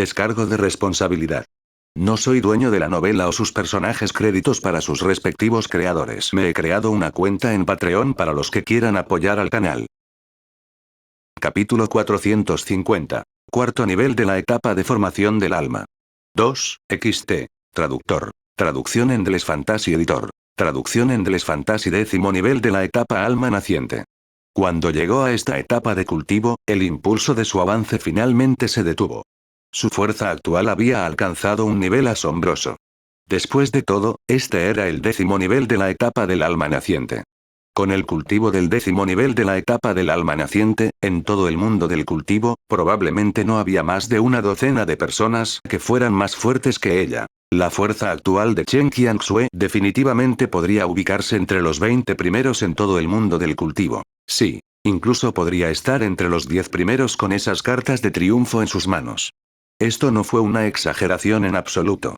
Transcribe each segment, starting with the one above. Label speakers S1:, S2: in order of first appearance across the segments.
S1: Descargo de responsabilidad. No soy dueño de la novela o sus personajes, créditos para sus respectivos creadores. Me he creado una cuenta en Patreon para los que quieran apoyar al canal. Capítulo 450. Cuarto nivel de la etapa de formación del alma. 2. XT. Traductor. Traducción en Endless Fantasy Editor. Traducción en Endless Fantasy, décimo nivel de la etapa alma naciente. Cuando llegó a esta etapa de cultivo, el impulso de su avance finalmente se detuvo. Su fuerza actual había alcanzado un nivel asombroso. Después de todo, este era el décimo nivel de la etapa del alma naciente. Con el cultivo del décimo nivel de la etapa del alma naciente, en todo el mundo del cultivo, probablemente no había más de una docena de personas que fueran más fuertes que ella. La fuerza actual de Chen Qianxue definitivamente podría ubicarse entre los 20 primeros en todo el mundo del cultivo. Sí, incluso podría estar entre los 10 primeros con esas cartas de triunfo en sus manos. Esto no fue una exageración en absoluto.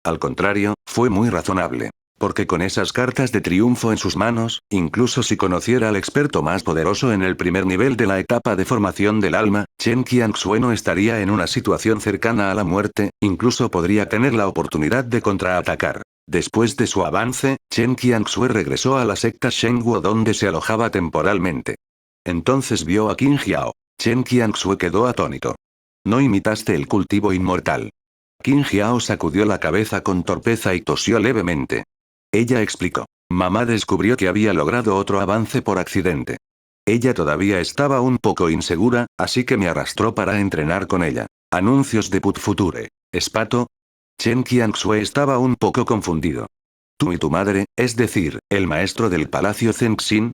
S1: Al contrario, fue muy razonable. Porque con esas cartas de triunfo en sus manos, incluso si conociera al experto más poderoso en el primer nivel de la etapa de formación del alma, Chen Qianxue no estaría en una situación cercana a la muerte, incluso podría tener la oportunidad de contraatacar. Después de su avance, Chen Qianxue regresó a la secta Shengguo donde se alojaba temporalmente. Entonces vio a Qin Jiao. Chen Qianxue quedó atónito. No imitaste el cultivo inmortal. Qin Jiao sacudió la cabeza con torpeza y tosió levemente. Ella explicó. Mamá descubrió que había logrado otro avance por accidente. Ella todavía estaba un poco insegura, así que me arrastró para entrenar con ella. Anuncios de Put Future. ¿Espato? Chen Qianxue estaba un poco confundido. ¿Tú y tu madre, es decir, el maestro del palacio Zengxin?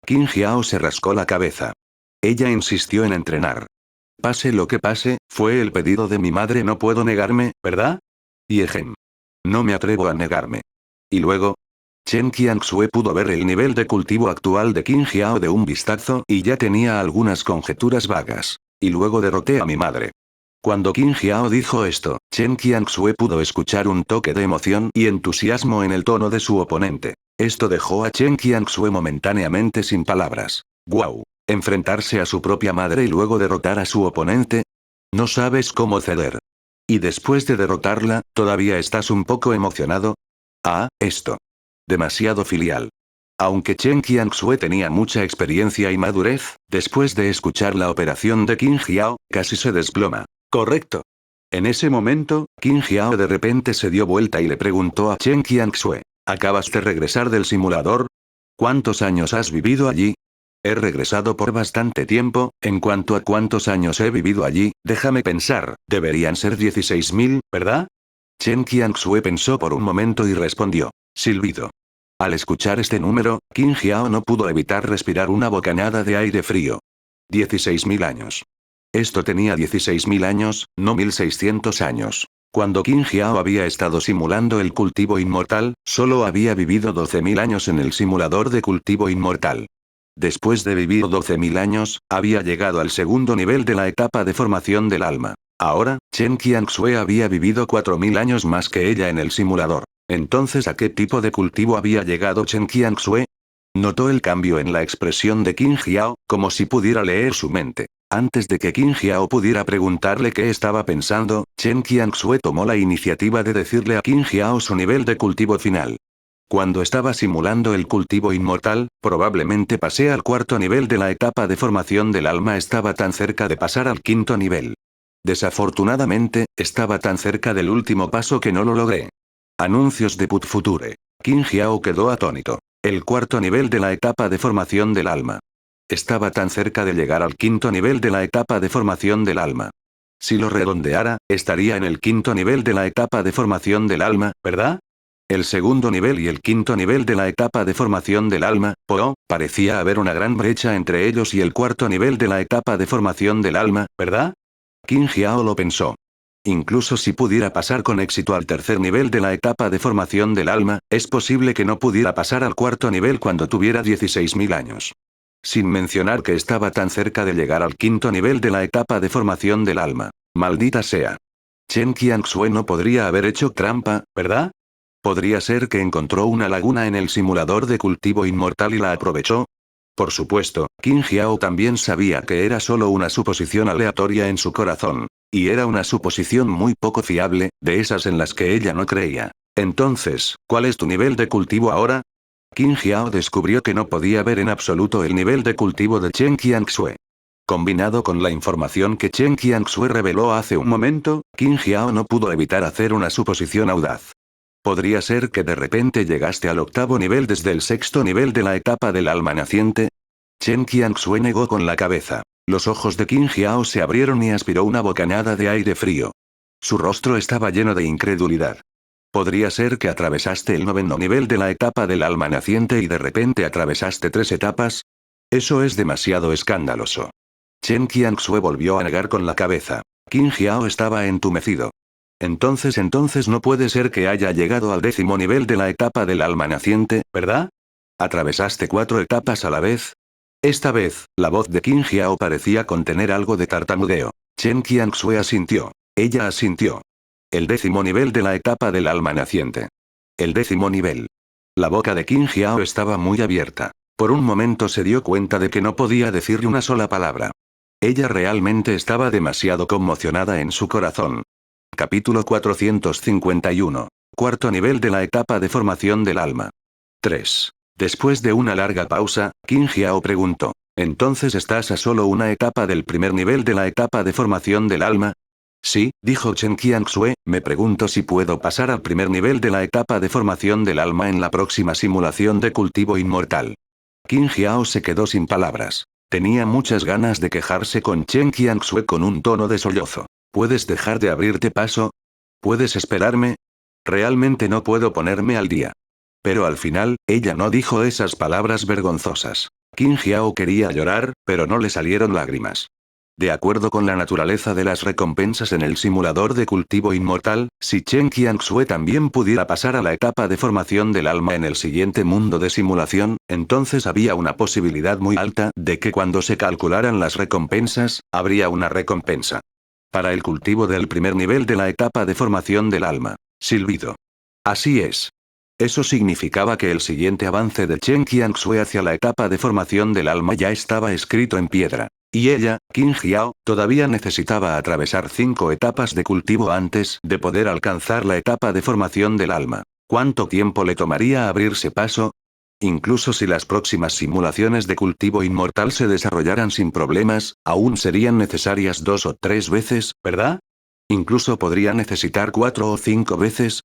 S1: Qin Jiao se rascó la cabeza. Ella insistió en entrenar. Pase lo que pase, fue el pedido de mi madre, no puedo negarme, ¿verdad? Y ejem. No me atrevo a negarme. Y luego, Chen Qianxue pudo ver el nivel de cultivo actual de Qin Jiao de un vistazo y ya tenía algunas conjeturas vagas. Y luego derroté a mi madre. Cuando Qin Jiao dijo esto, Chen Qianxue pudo escuchar un toque de emoción y entusiasmo en el tono de su oponente. Esto dejó a Chen Qianxue momentáneamente sin palabras. ¡Guau! Enfrentarse a su propia madre y luego derrotar a su oponente. No sabes cómo ceder. Y después de derrotarla, ¿todavía estás un poco emocionado? Ah, esto. Demasiado filial. Aunque Chen Qianxue tenía mucha experiencia y madurez, después de escuchar la operación de Qin Jiao, casi se desploma. Correcto. En ese momento, Qin Jiao de repente se dio vuelta y le preguntó a Chen Qianxue. ¿Acabas de regresar del simulador? ¿Cuántos años has vivido allí? He regresado por bastante tiempo. En cuanto a cuántos años he vivido allí, déjame pensar, deberían ser 16.000, ¿verdad? Chen Qianxue pensó por un momento y respondió. Silbido. Al escuchar este número, Qin Jiao no pudo evitar respirar una bocanada de aire frío. 16.000 años. Esto tenía 16.000 años, no 1.600 años. Cuando Qin Jiao había estado simulando el cultivo inmortal, solo había vivido 12.000 años en el simulador de cultivo inmortal. Después de vivir 12.000 años, había llegado al segundo nivel de la etapa de formación del alma. Ahora, Chen Qianxue había vivido 4.000 años más que ella en el simulador. Entonces, ¿a qué tipo de cultivo había llegado Chen Qianxue? Notó el cambio en la expresión de Qin Jiao, como si pudiera leer su mente. Antes de que Qin Jiao pudiera preguntarle qué estaba pensando, Chen Qianxue tomó la iniciativa de decirle a Qin Jiao su nivel de cultivo final. Cuando estaba simulando el cultivo inmortal, probablemente pasé al cuarto nivel de la etapa de formación del alma, estaba tan cerca de pasar al quinto nivel. Desafortunadamente, estaba tan cerca del último paso que no lo logré. Anuncios de Put Future. Qin Jiao quedó atónito. El cuarto nivel de la etapa de formación del alma. Estaba tan cerca de llegar al quinto nivel de la etapa de formación del alma. Si lo redondeara, estaría en el quinto nivel de la etapa de formación del alma, ¿verdad? El segundo nivel y el quinto nivel de la etapa de formación del alma, parecía haber una gran brecha entre ellos y el cuarto nivel de la etapa de formación del alma, ¿verdad? Qin Jiao lo pensó. Incluso si pudiera pasar con éxito al tercer nivel de la etapa de formación del alma, es posible que no pudiera pasar al cuarto nivel cuando tuviera 16.000 años. Sin mencionar que estaba tan cerca de llegar al quinto nivel de la etapa de formación del alma. Maldita sea. Chen Qianxue no podría haber hecho trampa, ¿verdad? ¿Podría ser que encontró una laguna en el simulador de cultivo inmortal y la aprovechó? Por supuesto, Qin Jiao también sabía que era solo una suposición aleatoria en su corazón. Y era una suposición muy poco fiable, de esas en las que ella no creía. Entonces, ¿cuál es tu nivel de cultivo ahora? Qin Jiao descubrió que no podía ver en absoluto el nivel de cultivo de Chen Qianxue. Combinado con la información que Chen Qianxue reveló hace un momento, Qin Jiao no pudo evitar hacer una suposición audaz. ¿Podría ser que de repente llegaste al octavo nivel desde el sexto nivel de la etapa del alma naciente? Chen Qianxue negó con la cabeza. Los ojos de Qin Jiao se abrieron y aspiró una bocanada de aire frío. Su rostro estaba lleno de incredulidad. ¿Podría ser que atravesaste el noveno nivel de la etapa del alma naciente y de repente atravesaste 3 etapas? Eso es demasiado escandaloso. Chen Qianxue volvió a negar con la cabeza. Qin Jiao estaba entumecido. Entonces no puede ser que haya llegado al 10º nivel de la etapa del alma naciente, ¿verdad? ¿Atravesaste 4 etapas a la vez? Esta vez, la voz de Qin Jiao parecía contener algo de tartamudeo. Chen Qianxue asintió. Ella asintió. El 10º nivel de la etapa del alma naciente. El 10º nivel. La boca de Qin Jiao estaba muy abierta. Por un momento se dio cuenta de que no podía decirle una sola palabra. Ella realmente estaba demasiado conmocionada en su corazón. Capítulo 451. Cuarto nivel de la etapa de formación del alma. 3. Después de una larga pausa, Qin Jiao preguntó: ¿entonces estás a solo una etapa del primer nivel de la etapa de formación del alma? Sí, dijo Chen Qianxue, me pregunto si puedo pasar al primer nivel de la etapa de formación del alma en la próxima simulación de cultivo inmortal. Qin Jiao se quedó sin palabras. Tenía muchas ganas de quejarse con Chen Qianxue con un tono de sollozo. ¿Puedes dejar de abrirte paso? ¿Puedes esperarme? Realmente no puedo ponerme al día. Pero al final, ella no dijo esas palabras vergonzosas. Qin Jiao quería llorar, pero no le salieron lágrimas. De acuerdo con la naturaleza de las recompensas en el simulador de cultivo inmortal, si Chen Qianxue también pudiera pasar a la etapa de formación del alma en el siguiente mundo de simulación, entonces había una posibilidad muy alta de que cuando se calcularan las recompensas, habría una recompensa. Para el cultivo del primer nivel de la etapa de formación del alma. Silbido. Así es. Eso significaba que el siguiente avance de Chen Qianxue hacia la etapa de formación del alma ya estaba escrito en piedra. Y ella, Qin Jiao, todavía necesitaba atravesar 5 etapas de cultivo antes de poder alcanzar la etapa de formación del alma. ¿Cuánto tiempo le tomaría abrirse paso? Incluso si las próximas simulaciones de cultivo inmortal se desarrollaran sin problemas, aún serían necesarias 2 o 3 veces, ¿verdad? Incluso podría necesitar 4 o 5 veces.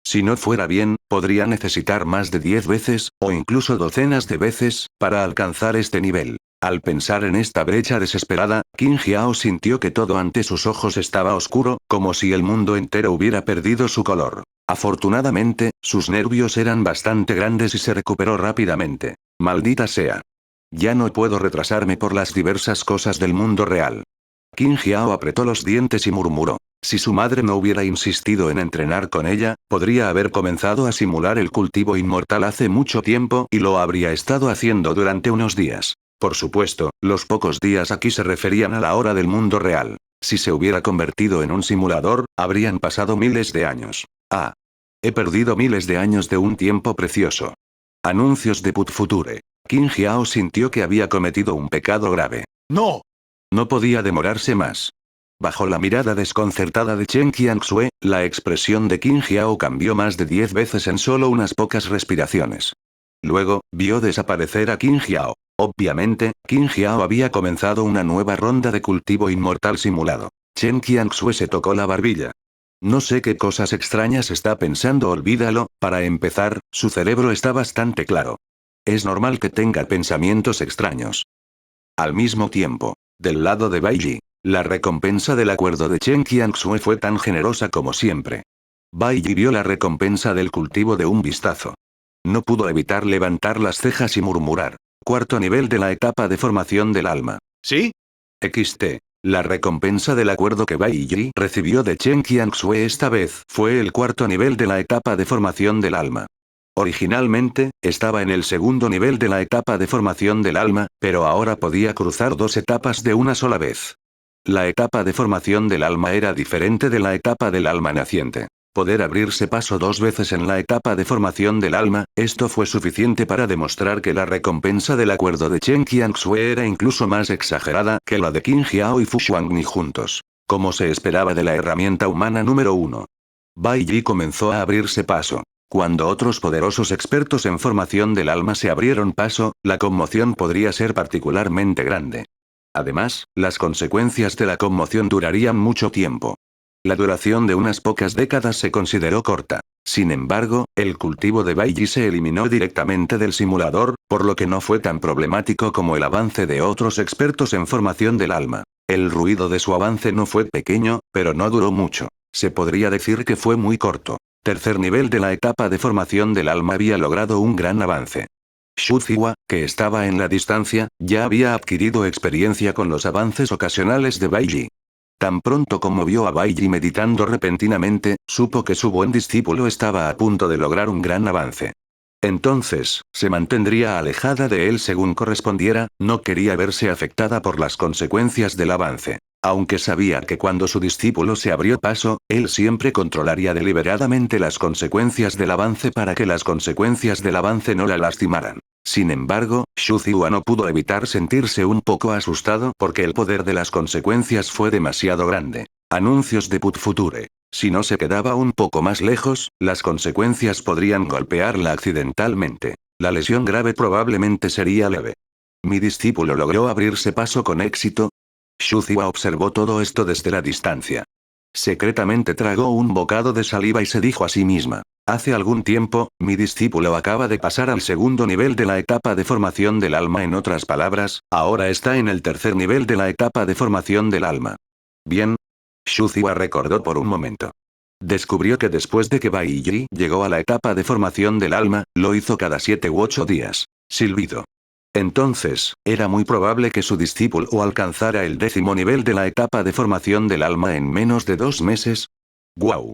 S1: Si no fuera bien, podría necesitar más de 10 veces, o incluso docenas de veces, para alcanzar este nivel. Al pensar en esta brecha desesperada, Qin Jiao sintió que todo ante sus ojos estaba oscuro, como si el mundo entero hubiera perdido su color. Afortunadamente, sus nervios eran bastante grandes y se recuperó rápidamente. Maldita sea. Ya no puedo retrasarme por las diversas cosas del mundo real. Qin Jiao apretó los dientes y murmuró. Si su madre no hubiera insistido en entrenar con ella, podría haber comenzado a simular el cultivo inmortal hace mucho tiempo y lo habría estado haciendo durante unos días. Por supuesto, los pocos días aquí se referían a la hora del mundo real. Si se hubiera convertido en un simulador, habrían pasado miles de años. Ah. He perdido miles de años de un tiempo precioso. Anuncios de Put Future. Qin Jiao sintió que había cometido un pecado grave. ¡No! No podía demorarse más. Bajo la mirada desconcertada de Chen Qianxue, la expresión de Qin Jiao cambió más de 10 veces en solo unas pocas respiraciones. Luego, vio desaparecer a Qin Jiao. Obviamente, Qin Jiao había comenzado una nueva ronda de cultivo inmortal simulado. Chen Qianxue se tocó la barbilla. No sé qué cosas extrañas está pensando, olvídalo, para empezar, su cerebro está bastante claro. Es normal que tenga pensamientos extraños. Al mismo tiempo, del lado de Bai Yi, la recompensa del acuerdo de Chen Qianxue fue tan generosa como siempre. Bai Yi vio la recompensa del cultivo de un vistazo. No pudo evitar levantar las cejas y murmurar. Cuarto nivel de la etapa de formación del alma. ¿Sí? XT. La recompensa del acuerdo que Bai Yi recibió de Chen Qianxue esta vez fue el cuarto nivel de la etapa de formación del alma. Originalmente, estaba en el segundo nivel de la etapa de formación del alma, pero ahora podía cruzar 2 etapas de una sola vez. La etapa de formación del alma era diferente de la etapa del alma naciente. Poder abrirse paso 2 veces en la etapa de formación del alma, esto fue suficiente para demostrar que la recompensa del acuerdo de Chen Qianxue era incluso más exagerada que la de Qin Jiao y Fu Xuanni juntos. Como se esperaba de la herramienta humana número 1. Bai Yi comenzó a abrirse paso. Cuando otros poderosos expertos en formación del alma se abrieron paso, la conmoción podría ser particularmente grande. Además, las consecuencias de la conmoción durarían mucho tiempo. La duración de unas pocas décadas se consideró corta. Sin embargo, el cultivo de Bai Yi se eliminó directamente del simulador, por lo que no fue tan problemático como el avance de otros expertos en formación del alma. El ruido de su avance no fue pequeño, pero no duró mucho. Se podría decir que fue muy corto. Tercer nivel de la etapa de formación del alma había logrado un gran avance. Xu Ziwa, que estaba en la distancia, ya había adquirido experiencia con los avances ocasionales de Bai Yi. Tan pronto como vio a Bai Yi meditando repentinamente, supo que su buen discípulo estaba a punto de lograr un gran avance. Entonces, se mantendría alejada de él según correspondiera, no quería verse afectada por las consecuencias del avance. Aunque sabía que cuando su discípulo se abrió paso, él siempre controlaría deliberadamente las consecuencias del avance para que las consecuencias del avance no la lastimaran. Sin embargo, Xu Ziwa no pudo evitar sentirse un poco asustado porque el poder de las consecuencias fue demasiado grande. Anuncios de Put Future. Si no se quedaba un poco más lejos, las consecuencias podrían golpearla accidentalmente. La lesión grave probablemente sería leve. Mi discípulo logró abrirse paso con éxito. Xu Ziwa observó todo esto desde la distancia. Secretamente tragó un bocado de saliva y se dijo a sí misma. Hace algún tiempo, mi discípulo acaba de pasar al segundo nivel de la etapa de formación del alma. En otras palabras, ahora está en el tercer nivel de la etapa de formación del alma. Bien. Xu Ziwa recordó por un momento. Descubrió que después de que Bai Yi llegó a la etapa de formación del alma, lo hizo cada 7 u 8 días. Silbido. Entonces, era muy probable que su discípulo alcanzara el 10º nivel de la etapa de formación del alma en menos de 2 meses. ¡Guau!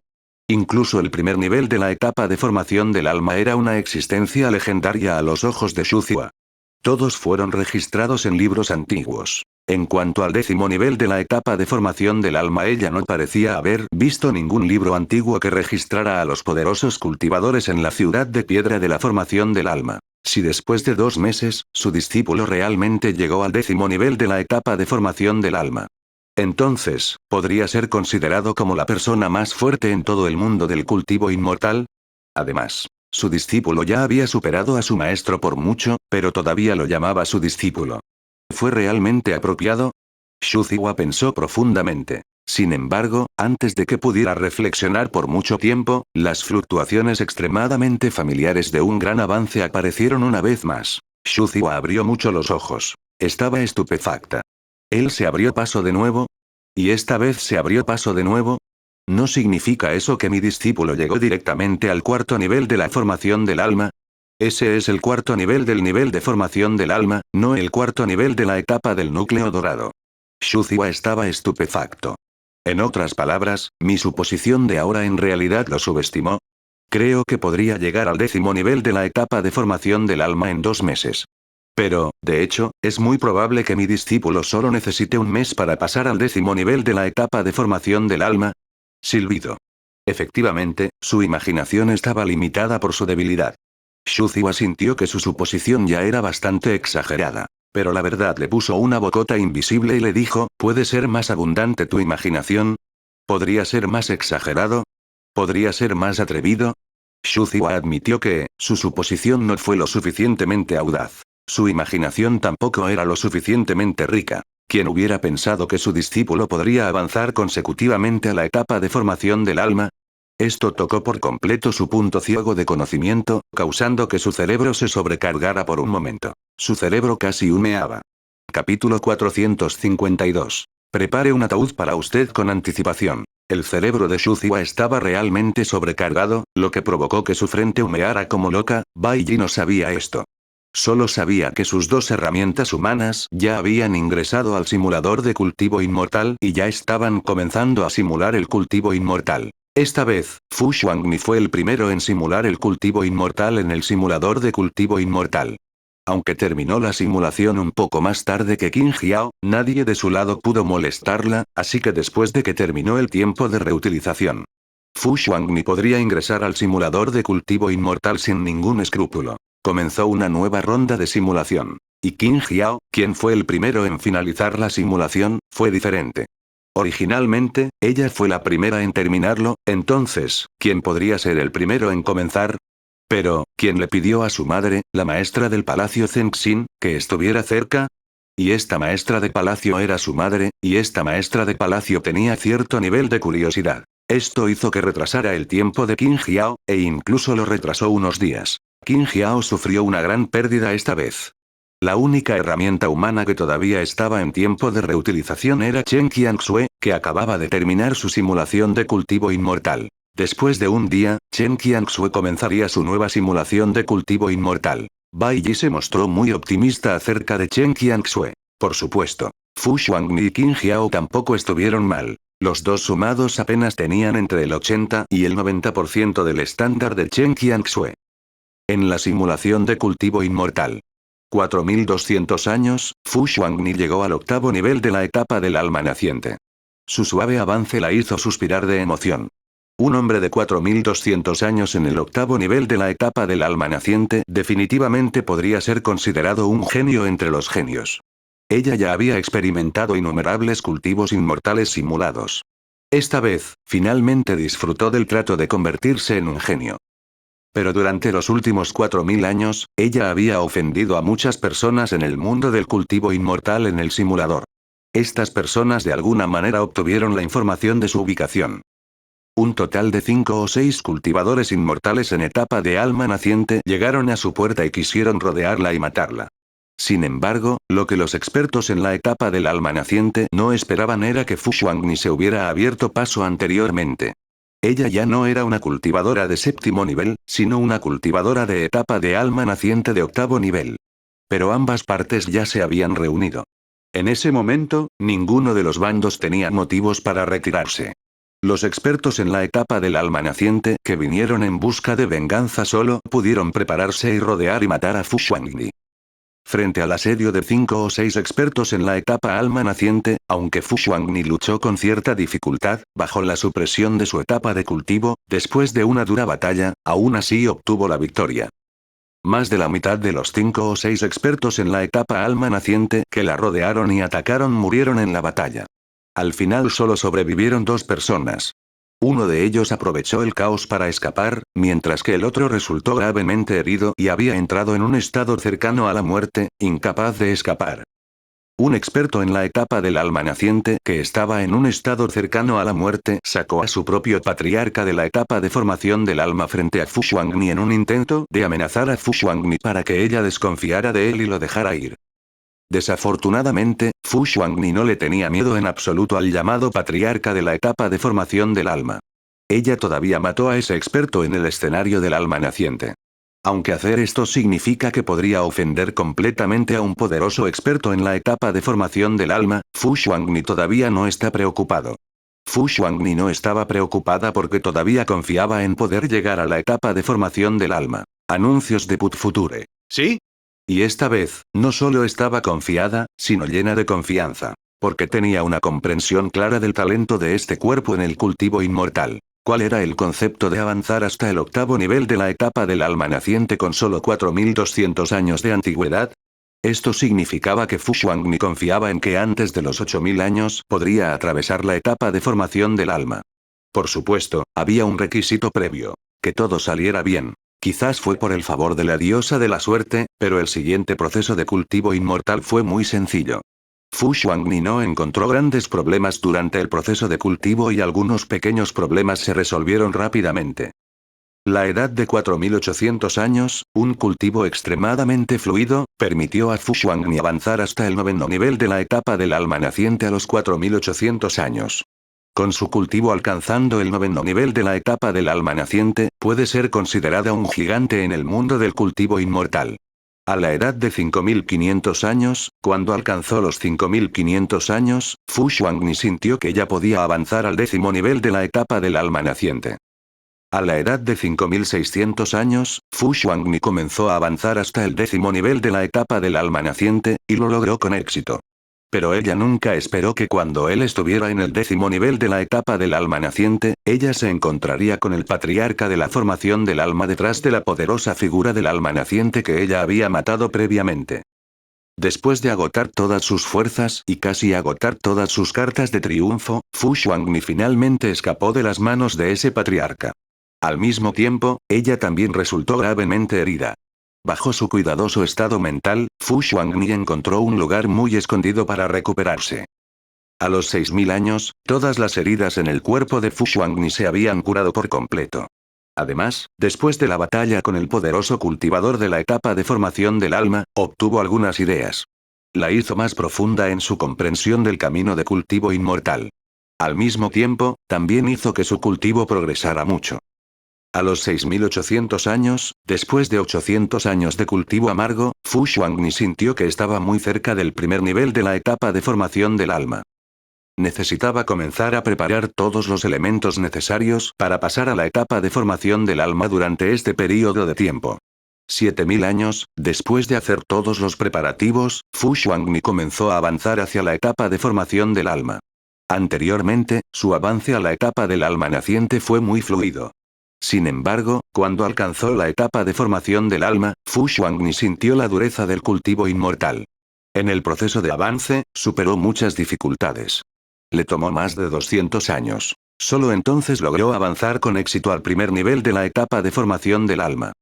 S1: Incluso el primer nivel de la etapa de formación del alma era una existencia legendaria a los ojos de Xu Ziwa. Todos fueron registrados en libros antiguos. En cuanto al 10º nivel de la etapa de formación del alma, ella no parecía haber visto ningún libro antiguo que registrara a los poderosos cultivadores en la ciudad de piedra de la formación del alma. Si después de 2 meses, su discípulo realmente llegó al 10º nivel de la etapa de formación del alma, entonces, ¿podría ser considerado como la persona más fuerte en todo el mundo del cultivo inmortal? Además, su discípulo ya había superado a su maestro por mucho, pero todavía lo llamaba su discípulo. ¿Fue realmente apropiado? Xu Ziwa pensó profundamente. Sin embargo, antes de que pudiera reflexionar por mucho tiempo, las fluctuaciones extremadamente familiares de un gran avance aparecieron una vez más. Xu Ziwa abrió mucho los ojos. Estaba estupefacta. ¿Él se abrió paso de nuevo? ¿Y esta vez se abrió paso de nuevo? ¿No significa eso que mi discípulo llegó directamente al 4º nivel de la formación del alma? Ese es el 4º nivel del nivel de formación del alma, no el 4º nivel de la etapa del núcleo dorado. Xu Ziwa estaba estupefacto. En otras palabras, mi suposición de ahora en realidad lo subestimó. Creo que podría llegar al 10º nivel de la etapa de formación del alma en 2 meses. Pero, de hecho, es muy probable que mi discípulo solo necesite un mes para pasar al 10º nivel de la etapa de formación del alma. Silbido. Efectivamente, su imaginación estaba limitada por su debilidad. Xu Ziwa sintió que su suposición ya era bastante exagerada. Pero la verdad le puso una bocota invisible y le dijo, ¿puede ser más abundante tu imaginación? ¿Podría ser más exagerado? ¿Podría ser más atrevido? Xu Ziwa admitió que, su suposición no fue lo suficientemente audaz. Su imaginación tampoco era lo suficientemente rica. ¿Quién hubiera pensado que su discípulo podría avanzar consecutivamente a la etapa de formación del alma? Esto tocó por completo su punto ciego de conocimiento, causando que su cerebro se sobrecargara por un momento. Su cerebro casi humeaba. Capítulo 452. Prepare un ataúd para usted con anticipación. El cerebro de Xu Ziwa estaba realmente sobrecargado, lo que provocó que su frente humeara como loca. Bai Yi no sabía esto. Solo sabía que sus 2 herramientas humanas ya habían ingresado al simulador de cultivo inmortal y ya estaban comenzando a simular el cultivo inmortal. Esta vez, Fu Xuanmi fue el primero en simular el cultivo inmortal en el simulador de cultivo inmortal. Aunque terminó la simulación un poco más tarde que Qin Jiao, nadie de su lado pudo molestarla, así que después de que terminó el tiempo de reutilización, Fu Xuanmi podría ingresar al simulador de cultivo inmortal sin ningún escrúpulo. Comenzó una nueva ronda de simulación. Y Qin Jiao, quien fue el primero en finalizar la simulación, fue diferente. Originalmente, ella fue la primera en terminarlo, entonces, ¿quién podría ser el primero en comenzar? Pero, ¿quién le pidió a su madre, la maestra del palacio Zengxin, que estuviera cerca? Y esta maestra de palacio era su madre, y esta maestra de palacio tenía cierto nivel de curiosidad. Esto hizo que retrasara el tiempo de Qin Jiao, e incluso lo retrasó unos días. Qin Jiao sufrió una gran pérdida esta vez. La única herramienta humana que todavía estaba en tiempo de reutilización era Chen Qianxue, que acababa de terminar su simulación de cultivo inmortal. Después de un día, Chen Qianxue comenzaría su nueva simulación de cultivo inmortal. Bai Yi se mostró muy optimista acerca de Chen Qianxue. Por supuesto. Fu Xuangni y Qin Jiao tampoco estuvieron mal. Los dos sumados apenas tenían entre el 80 y el 90% del estándar de Chen Qianxue. En la simulación de cultivo inmortal. 4200 años, Fu Xuangni llegó al octavo nivel de la etapa del alma naciente. Su suave avance la hizo suspirar de emoción. Un hombre de 4200 años en el octavo nivel de la etapa del alma naciente definitivamente podría ser considerado un genio entre los genios. Ella ya había experimentado innumerables cultivos inmortales simulados. Esta vez, finalmente disfrutó del trato de convertirse en un genio. Pero durante los últimos 4000 años, ella había ofendido a muchas personas en el mundo del cultivo inmortal en el simulador. Estas personas de alguna manera obtuvieron la información de su ubicación. Un total de 5 o 6 cultivadores inmortales en etapa de alma naciente llegaron a su puerta y quisieron rodearla y matarla. Sin embargo, lo que los expertos en la etapa del alma naciente no esperaban era que Fu Xuangni se hubiera abierto paso anteriormente. Ella ya no era una cultivadora de séptimo nivel, sino una cultivadora de etapa de alma naciente de octavo nivel. Pero ambas partes ya se habían reunido. En ese momento, ninguno de los bandos tenía motivos para retirarse. Los expertos en la etapa del alma naciente que vinieron en busca de venganza solo pudieron prepararse y rodear y matar a Fu Xuangni. Frente al asedio de 5 o 6 expertos en la etapa alma naciente, aunque Fu Xuangni luchó con cierta dificultad, bajo la supresión de su etapa de cultivo, después de una dura batalla, aún así obtuvo la victoria. Más de la mitad de los 5 o 6 expertos en la etapa alma naciente que la rodearon y atacaron murieron en la batalla. Al final solo sobrevivieron 2 personas. Uno de ellos aprovechó el caos para escapar, mientras que el otro resultó gravemente herido y había entrado en un estado cercano a la muerte, incapaz de escapar. Un experto en la etapa del alma naciente que estaba en un estado cercano a la muerte sacó a su propio patriarca de la etapa de formación del alma frente a Fu Xuangni en un intento de amenazar a Fu Xuangni para que ella desconfiara de él y lo dejara ir. Desafortunadamente, Fu Xuangni no le tenía miedo en absoluto al llamado patriarca de la etapa de formación del alma. Ella todavía mató a ese experto en el escenario del alma naciente. Aunque hacer esto significa que podría ofender completamente a un poderoso experto en la etapa de formación del alma, Fu Xuangni todavía no está preocupado. Fu Xuangni no estaba preocupada porque todavía confiaba en poder llegar a la etapa de formación del alma. Anuncios de Put Future. ¿Sí? Y esta vez, no solo estaba confiada, sino llena de confianza. Porque tenía una comprensión clara del talento de este cuerpo en el cultivo inmortal. ¿Cuál era el concepto de avanzar hasta el octavo nivel de la etapa del alma naciente con solo 4200 años de antigüedad? Esto significaba que Fu Xuangni confiaba en que antes de los 8000 años podría atravesar la etapa de formación del alma. Por supuesto, había un requisito previo. Que todo saliera bien. Quizás fue por el favor de la diosa de la suerte, pero el siguiente proceso de cultivo inmortal fue muy sencillo. Fu Xuangni no encontró grandes problemas durante el proceso de cultivo y algunos pequeños problemas se resolvieron rápidamente. La edad de 4800 años, un cultivo extremadamente fluido, permitió a Fu Xuangni avanzar hasta el noveno nivel de la etapa del alma naciente a los 4800 años. Con su cultivo alcanzando el noveno nivel de la etapa del alma naciente, puede ser considerada un gigante en el mundo del cultivo inmortal. A la edad de 5500 años, cuando alcanzó los 5500 años, Fu Xuangni sintió que ya podía avanzar al décimo nivel de la etapa del alma naciente. A la edad de 5600 años, Fu Xuangni comenzó a avanzar hasta el décimo nivel de la etapa del alma naciente, y lo logró con éxito. Pero ella nunca esperó que cuando él estuviera en el décimo nivel de la etapa del alma naciente, ella se encontraría con el patriarca de la formación del alma detrás de la poderosa figura del alma naciente que ella había matado previamente. Después de agotar todas sus fuerzas y casi agotar todas sus cartas de triunfo, Fu Xuanmi finalmente escapó de las manos de ese patriarca. Al mismo tiempo, ella también resultó gravemente herida. Bajo su cuidadoso estado mental, Fu Xuanmi encontró un lugar muy escondido para recuperarse. A los 6000 años, todas las heridas en el cuerpo de Fu Xuanmi se habían curado por completo. Además, después de la batalla con el poderoso cultivador de la etapa de formación del alma, obtuvo algunas ideas. La hizo más profunda en su comprensión del camino de cultivo inmortal. Al mismo tiempo, también hizo que su cultivo progresara mucho. A los 6800 años, después de 800 años de cultivo amargo, Fu Xuanmi sintió que estaba muy cerca del primer nivel de la etapa de formación del alma. Necesitaba comenzar a preparar todos los elementos necesarios para pasar a la etapa de formación del alma durante este período de tiempo. 7000 años, después de hacer todos los preparativos, Fu Xuanmi comenzó a avanzar hacia la etapa de formación del alma. Anteriormente, su avance a la etapa del alma naciente fue muy fluido. Sin embargo, cuando alcanzó la etapa de formación del alma, Fu Xuanmi sintió la dureza del cultivo inmortal. En el proceso de avance, superó muchas dificultades. Le tomó más de 200 años. Solo entonces logró avanzar con éxito al primer nivel de la etapa de formación del alma.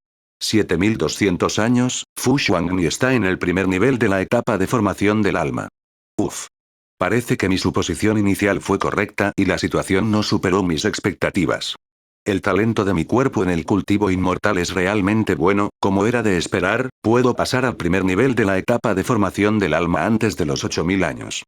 S1: 7200 años, Fu Xuanmi está en el primer nivel de la etapa de formación del alma. Uf. Parece que mi suposición inicial fue correcta y la situación no superó mis expectativas. El talento de mi cuerpo en el cultivo inmortal es realmente bueno, como era de esperar, puedo pasar al primer nivel de la etapa de formación del alma antes de los 8000 años.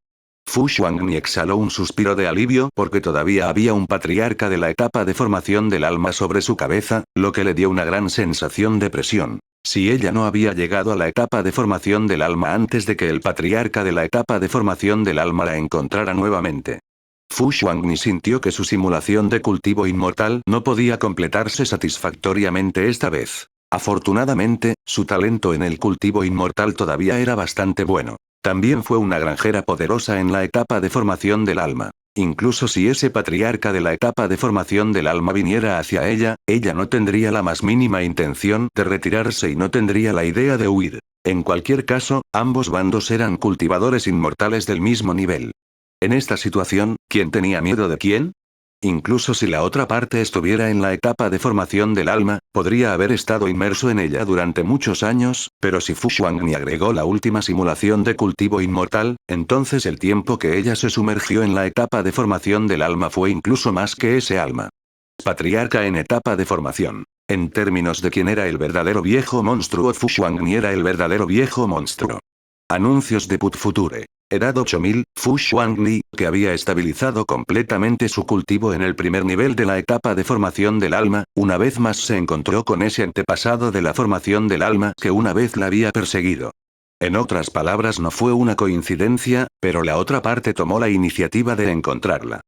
S1: Fu Xuanmi exhaló un suspiro de alivio porque todavía había un patriarca de la etapa de formación del alma sobre su cabeza, lo que le dio una gran sensación de presión. Si ella no había llegado a la etapa de formación del alma antes de que el patriarca de la etapa de formación del alma la encontrara nuevamente. Fu Xuanmi sintió que su simulación de cultivo inmortal no podía completarse satisfactoriamente esta vez. Afortunadamente, su talento en el cultivo inmortal todavía era bastante bueno. También fue una granjera poderosa en la etapa de formación del alma. Incluso si ese patriarca de la etapa de formación del alma viniera hacia ella, ella no tendría la más mínima intención de retirarse y no tendría la idea de huir. En cualquier caso, ambos bandos eran cultivadores inmortales del mismo nivel. En esta situación, ¿quién tenía miedo de quién? Incluso si la otra parte estuviera en la etapa de formación del alma, podría haber estado inmerso en ella durante muchos años, pero si Fu Xuanmi agregó la última simulación de cultivo inmortal, entonces el tiempo que ella se sumergió en la etapa de formación del alma fue incluso más que ese alma. Patriarca en etapa de formación. En términos de quién era el verdadero viejo monstruo, Fu Xuanmi era el verdadero viejo monstruo. Anuncios de Put Future. Edad 8000, Fu Xuanli, que había estabilizado completamente su cultivo en el primer nivel de la etapa de formación del alma, una vez más se encontró con ese antepasado de la formación del alma que una vez la había perseguido. En otras palabras, no fue una coincidencia, pero la otra parte tomó la iniciativa de encontrarla.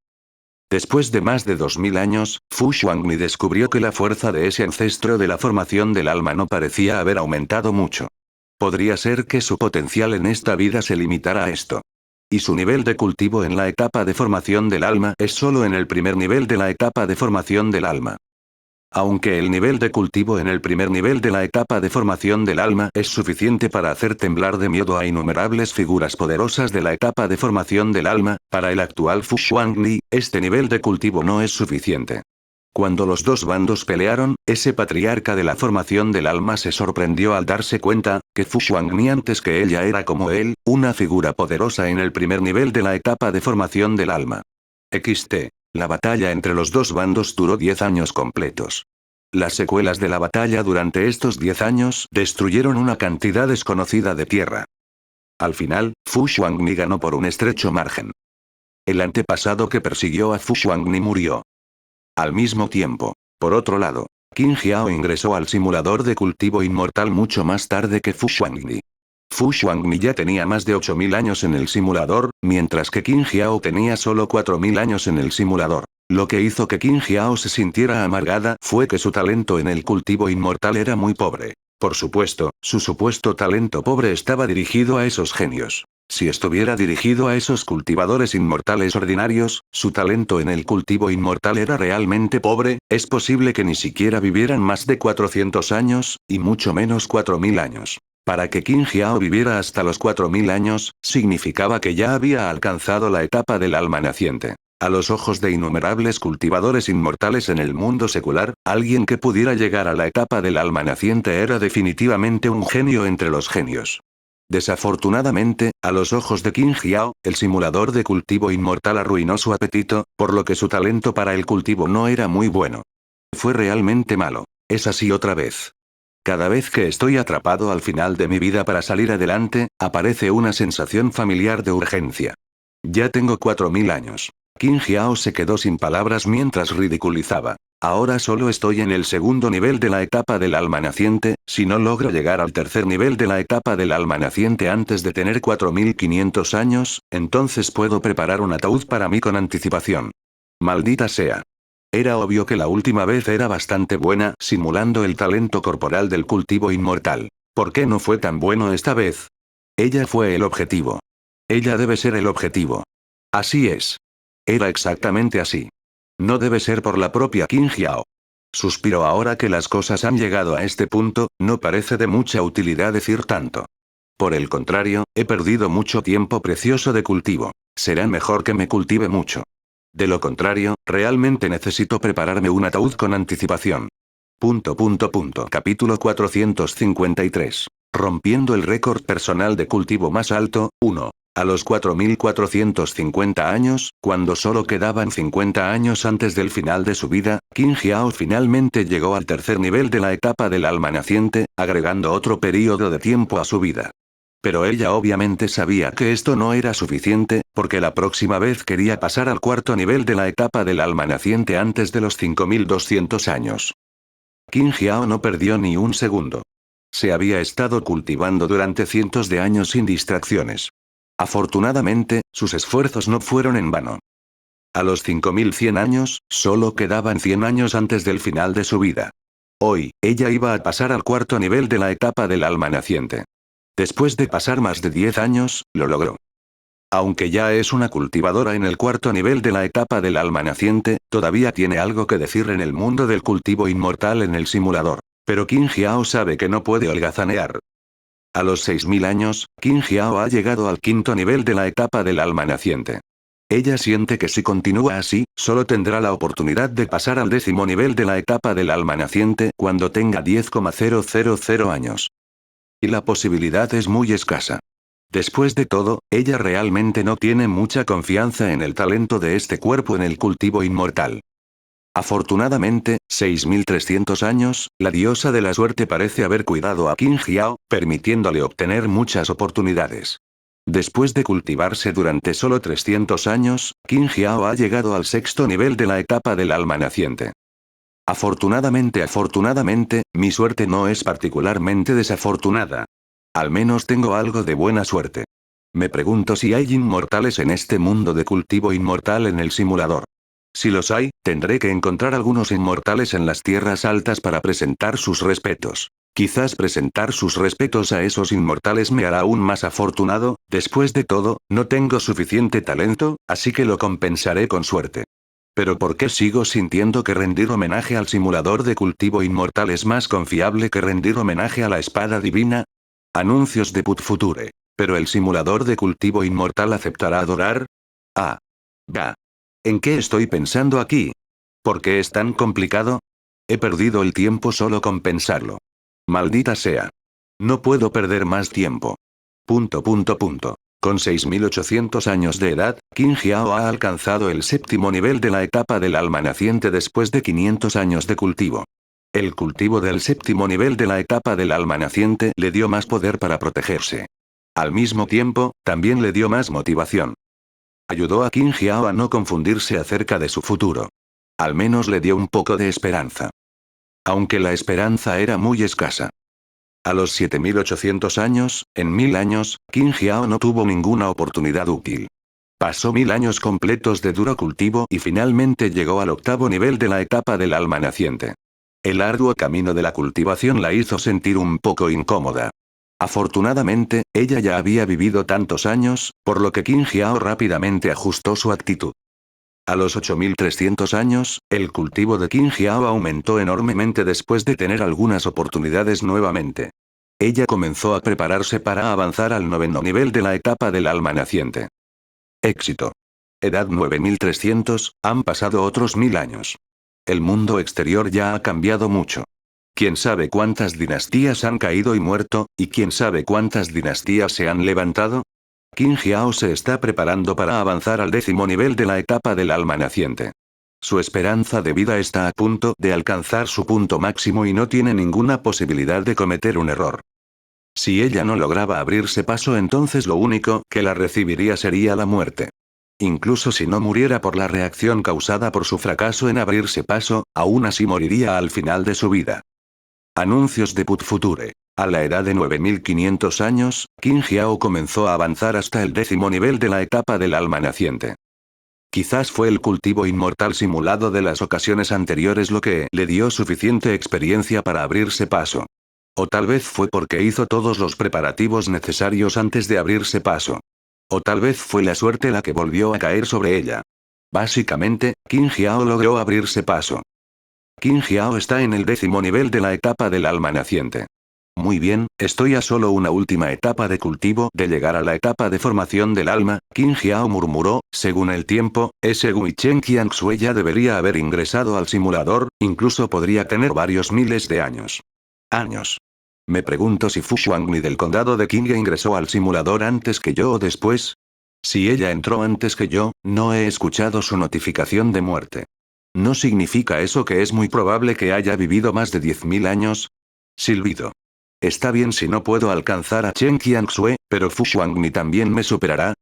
S1: Después de más de 2000 años, Fu Xuanmi descubrió que la fuerza de ese ancestro de la formación del alma no parecía haber aumentado mucho. Podría ser que su potencial en esta vida se limitara a esto. Y su nivel de cultivo en la etapa de formación del alma es solo en el primer nivel de la etapa de formación del alma. Aunque el nivel de cultivo en el primer nivel de la etapa de formación del alma es suficiente para hacer temblar de miedo a innumerables figuras poderosas de la etapa de formación del alma, para el actual Fu Xuanli, este nivel de cultivo no es suficiente. Cuando los dos bandos pelearon, ese patriarca de la formación del alma se sorprendió al darse cuenta que Fu Xuanmi antes que ella era como él, una figura poderosa en el primer nivel de la etapa de formación del alma. XT. La batalla entre los dos bandos duró 10 años completos. Las secuelas de la batalla durante estos 10 años destruyeron una cantidad desconocida de tierra. Al final, Fu Xuanmi ganó por un estrecho margen. El antepasado que persiguió a Fu Xuanmi murió. Al mismo tiempo, por otro lado, Qin Jiao ingresó al simulador de cultivo inmortal mucho más tarde que Fu Xuanmi. Fu Xuanmi ya tenía más de 8000 años en el simulador, mientras que Qin Jiao tenía solo 4000 años en el simulador. Lo que hizo que Qin Jiao se sintiera amargada fue que su talento en el cultivo inmortal era muy pobre. Por supuesto, su supuesto talento pobre estaba dirigido a esos genios. Si estuviera dirigido a esos cultivadores inmortales ordinarios, su talento en el cultivo inmortal era realmente pobre, es posible que ni siquiera vivieran más de 400 años, y mucho menos 4000 años. Para que Qin Jiao viviera hasta los 4000 años, significaba que ya había alcanzado la etapa del alma naciente. A los ojos de innumerables cultivadores inmortales en el mundo secular, alguien que pudiera llegar a la etapa del alma naciente era definitivamente un genio entre los genios. Desafortunadamente, a los ojos de Qin Jiao, el simulador de cultivo inmortal arruinó su apetito, por lo que su talento para el cultivo no era muy bueno. Fue realmente malo. Es así otra vez. Cada vez que estoy atrapado al final de mi vida para salir adelante, aparece una sensación familiar de urgencia. Ya tengo 4000 años. Qin Jiao se quedó sin palabras mientras ridiculizaba. Ahora solo estoy en el segundo nivel de la etapa del alma naciente, si no logro llegar al tercer nivel de la etapa del alma naciente antes de tener 4500 años, entonces puedo preparar un ataúd para mí con anticipación. Maldita sea. Era obvio que la última vez era bastante buena, simulando el talento corporal del cultivo inmortal. ¿Por qué no fue tan bueno esta vez? Ella fue el objetivo. Ella debe ser el objetivo. Así es. Era exactamente así. No debe ser por la propia Qin Jiao. Suspiro ahora que las cosas han llegado a este punto, no parece de mucha utilidad decir tanto. Por el contrario, he perdido mucho tiempo precioso de cultivo. Será mejor que me cultive mucho. De lo contrario, realmente necesito prepararme un ataúd con anticipación. Capítulo 453. Rompiendo el récord personal de cultivo más alto, 1. A los 4450 años, cuando solo quedaban 50 años antes del final de su vida, Qin Jiao finalmente llegó al tercer nivel de la etapa del alma naciente, agregando otro período de tiempo a su vida. Pero ella obviamente sabía que esto no era suficiente, porque la próxima vez quería pasar al cuarto nivel de la etapa del alma naciente antes de los 5200 años. Qin Jiao no perdió ni un segundo. Se había estado cultivando durante cientos de años sin distracciones. Afortunadamente, sus esfuerzos no fueron en vano. A los 5100 años, solo quedaban 100 años antes del final de su vida. Hoy, ella iba a pasar al cuarto nivel de la etapa del alma naciente. Después de pasar más de 10 años, lo logró. Aunque ya es una cultivadora en el cuarto nivel de la etapa del alma naciente, todavía tiene algo que decir en el mundo del cultivo inmortal en el simulador. Pero Qin Jiao sabe que no puede holgazanear. A los 6000 años, Qin Jiao ha llegado al quinto nivel de la etapa del alma naciente. Ella siente que si continúa así, solo tendrá la oportunidad de pasar al décimo nivel de la etapa del alma naciente cuando tenga 10,000 años. Y la posibilidad es muy escasa. Después de todo, ella realmente no tiene mucha confianza en el talento de este cuerpo en el cultivo inmortal. Afortunadamente, 6300 años, la diosa de la suerte parece haber cuidado a Qin Jiao, permitiéndole obtener muchas oportunidades. Después de cultivarse durante solo 300 años, Qin Jiao ha llegado al sexto nivel de la etapa del alma naciente. Afortunadamente, mi suerte no es particularmente desafortunada. Al menos tengo algo de buena suerte. Me pregunto si hay inmortales en este mundo de cultivo inmortal en el simulador. Si los hay, tendré que encontrar algunos inmortales en las tierras altas para presentar sus respetos. Quizás presentar sus respetos a esos inmortales me hará aún más afortunado. Después de todo, no tengo suficiente talento, así que lo compensaré con suerte. Pero ¿por qué sigo sintiendo que rendir homenaje al simulador de cultivo inmortal es más confiable que rendir homenaje a la espada divina? Anuncios de Putfuture. ¿Pero el simulador de cultivo inmortal aceptará adorar? Ah. Bah. ¿En qué estoy pensando aquí? ¿Por qué es tan complicado? He perdido el tiempo solo con pensarlo. Maldita sea. No puedo perder más tiempo. Con 6800 años de edad, Qin Jiao ha alcanzado el séptimo nivel de la etapa del alma naciente después de 500 años de cultivo. El cultivo del séptimo nivel de la etapa del alma naciente le dio más poder para protegerse. Al mismo tiempo, también le dio más motivación. Ayudó a Qin Jiao a no confundirse acerca de su futuro. Al menos le dio un poco de esperanza. Aunque la esperanza era muy escasa. A los 7800 años, en 1000 años, Qin Jiao no tuvo ninguna oportunidad útil. Pasó 1000 años completos de duro cultivo y finalmente llegó al octavo nivel de la etapa del alma naciente. El arduo camino de la cultivación la hizo sentir un poco incómoda. Afortunadamente, ella ya había vivido tantos años, por lo que Qin Jiao rápidamente ajustó su actitud. A los 8300 años, el cultivo de Qin Jiao aumentó enormemente después de tener algunas oportunidades nuevamente. Ella comenzó a prepararse para avanzar al 9º nivel de la etapa del alma naciente. Éxito. Edad 9300, han pasado otros 1000 años. El mundo exterior ya ha cambiado mucho. Quién sabe cuántas dinastías han caído y muerto, y quién sabe cuántas dinastías se han levantado. Qin Jiao se está preparando para avanzar al 10º nivel de la etapa del alma naciente. Su esperanza de vida está a punto de alcanzar su punto máximo y no tiene ninguna posibilidad de cometer un error. Si ella no lograba abrirse paso, entonces lo único que la recibiría sería la muerte. Incluso si no muriera por la reacción causada por su fracaso en abrirse paso, aún así moriría al final de su vida. Anuncios de Put Future. A la edad de 9500 años, Qin Jiao comenzó a avanzar hasta el 10º nivel de la etapa del alma naciente. Quizás fue el cultivo inmortal simulado de las ocasiones anteriores lo que le dio suficiente experiencia para abrirse paso. O tal vez fue porque hizo todos los preparativos necesarios antes de abrirse paso. O tal vez fue la suerte la que volvió a caer sobre ella. Básicamente, Qin Jiao logró abrirse paso. Qin Jiao está en el 10º nivel de la etapa del alma naciente. Muy bien, estoy a solo una última etapa de cultivo de llegar a la etapa de formación del alma, Qin Jiao murmuró. Según el tiempo, ese Gui Chen Qianxue ya debería haber ingresado al simulador, incluso podría tener varios miles de años. Me pregunto si Fu Xuangni del condado de Qinghai ingresó al simulador antes que yo o después. Si ella entró antes que yo, no he escuchado su notificación de muerte. ¿No significa eso que es muy probable que haya vivido más de 10.000 años? Silbido. Está bien si no puedo alcanzar a Chen Qianxue, pero Fu Xuangni también me superará.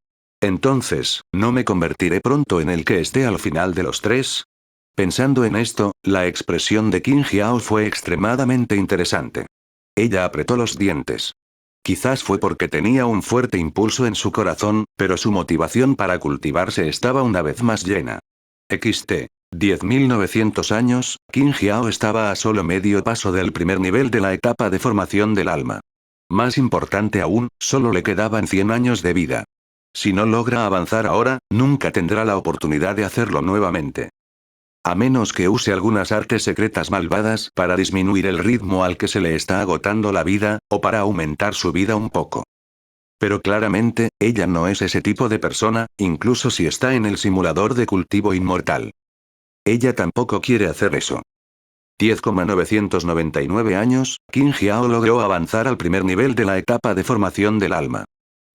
S1: Entonces, ¿no me convertiré pronto en el que esté al final de los 3? Pensando en esto, la expresión de Qin Jiao fue extremadamente interesante. Ella apretó los dientes. Quizás fue porque tenía un fuerte impulso en su corazón, pero su motivación para cultivarse estaba una vez más llena. XT. 10.900 años, Qin Jiao estaba a solo medio paso del primer nivel de la etapa de formación del alma. Más importante aún, solo le quedaban 100 años de vida. Si no logra avanzar ahora, nunca tendrá la oportunidad de hacerlo nuevamente. A menos que use algunas artes secretas malvadas para disminuir el ritmo al que se le está agotando la vida, o para aumentar su vida un poco. Pero claramente, ella no es ese tipo de persona, incluso si está en el simulador de cultivo inmortal. Ella tampoco quiere hacer eso. 10,999 años, Qin Jiao logró avanzar al primer nivel de la etapa de formación del alma.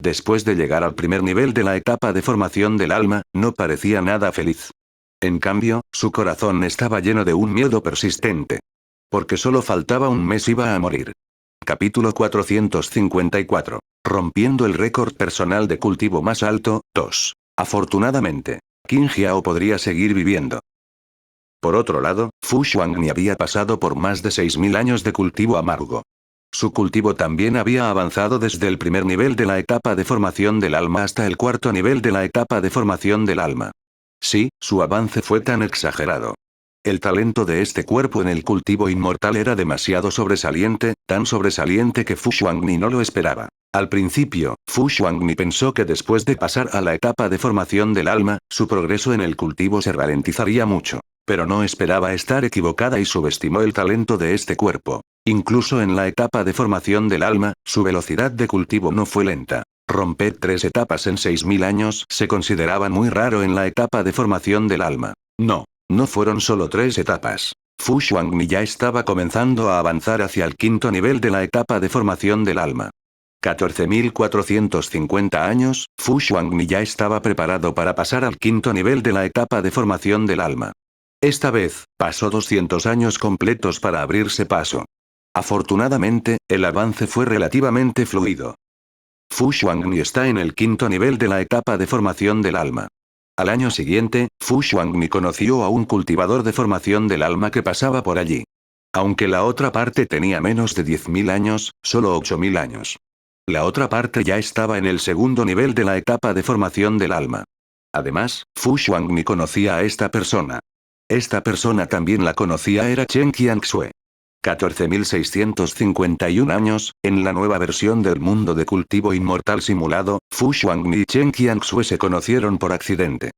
S1: Después de llegar al primer nivel de la etapa de formación del alma, no parecía nada feliz. En cambio, su corazón estaba lleno de un miedo persistente. Porque solo faltaba un mes iba a morir. Capítulo 454. Rompiendo el récord personal de cultivo más alto, 2. Afortunadamente, Qin Jiao podría seguir viviendo. Por otro lado, Fu Xuangni había pasado por más de 6.000 años de cultivo amargo. Su cultivo también había avanzado desde el primer nivel de la etapa de formación del alma hasta el 4º nivel de la etapa de formación del alma. Sí, su avance fue tan exagerado. El talento de este cuerpo en el cultivo inmortal era demasiado sobresaliente, tan sobresaliente que Fu Xuangni no lo esperaba. Al principio, Fu Xuangni pensó que después de pasar a la etapa de formación del alma, su progreso en el cultivo se ralentizaría mucho. Pero no esperaba estar equivocada y subestimó el talento de este cuerpo. Incluso en la etapa de formación del alma, su velocidad de cultivo no fue lenta. Romper 3 etapas en 6.000 años se consideraba muy raro en la etapa de formación del alma. No fueron solo 3 etapas. Fu Xuangni ya estaba comenzando a avanzar hacia el 5º nivel de la etapa de formación del alma. 14.450 años, Fu Xuangni ya estaba preparado para pasar al 5º nivel de la etapa de formación del alma. Esta vez, pasó 200 años completos para abrirse paso. Afortunadamente, el avance fue relativamente fluido. Fu Xuangni está en el 5º nivel de la etapa de formación del alma. Al año siguiente, Fu Xuangni conoció a un cultivador de formación del alma que pasaba por allí. Aunque la otra parte tenía menos de 10.000 años, solo 8.000 años. La otra parte ya estaba en el 2º nivel de la etapa de formación del alma. Además, Fu Xuangni conocía a esta persona. Esta persona también la conocía, era Chen Qianxue. 14.651 años, en la nueva versión del mundo de cultivo inmortal simulado, Fu Xuangni y Chen Qianxue se conocieron por accidente.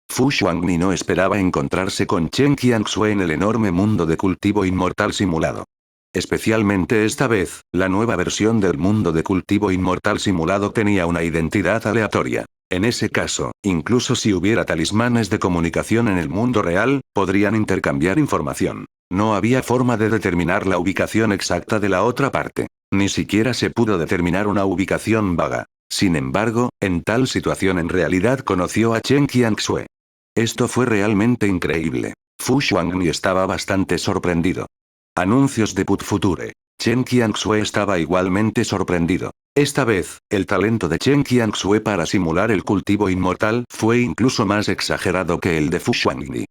S1: Fu Xuangni no esperaba encontrarse con Chen Qianxue en el enorme mundo de cultivo inmortal simulado. Especialmente esta vez, la nueva versión del mundo de cultivo inmortal simulado tenía una identidad aleatoria. En ese caso, incluso si hubiera talismanes de comunicación en el mundo real, podrían intercambiar información. No había forma de determinar la ubicación exacta de la otra parte. Ni siquiera se pudo determinar una ubicación vaga. Sin embargo, en tal situación en realidad conoció a Chen Qianxue. Esto fue realmente increíble. Fu Xuanyi estaba bastante sorprendido. Anuncios de Put Future. Chen Qianxue estaba igualmente sorprendido. Esta vez, el talento de Chen Qianxue para simular el cultivo inmortal fue incluso más exagerado que el de Fu Xuanyi.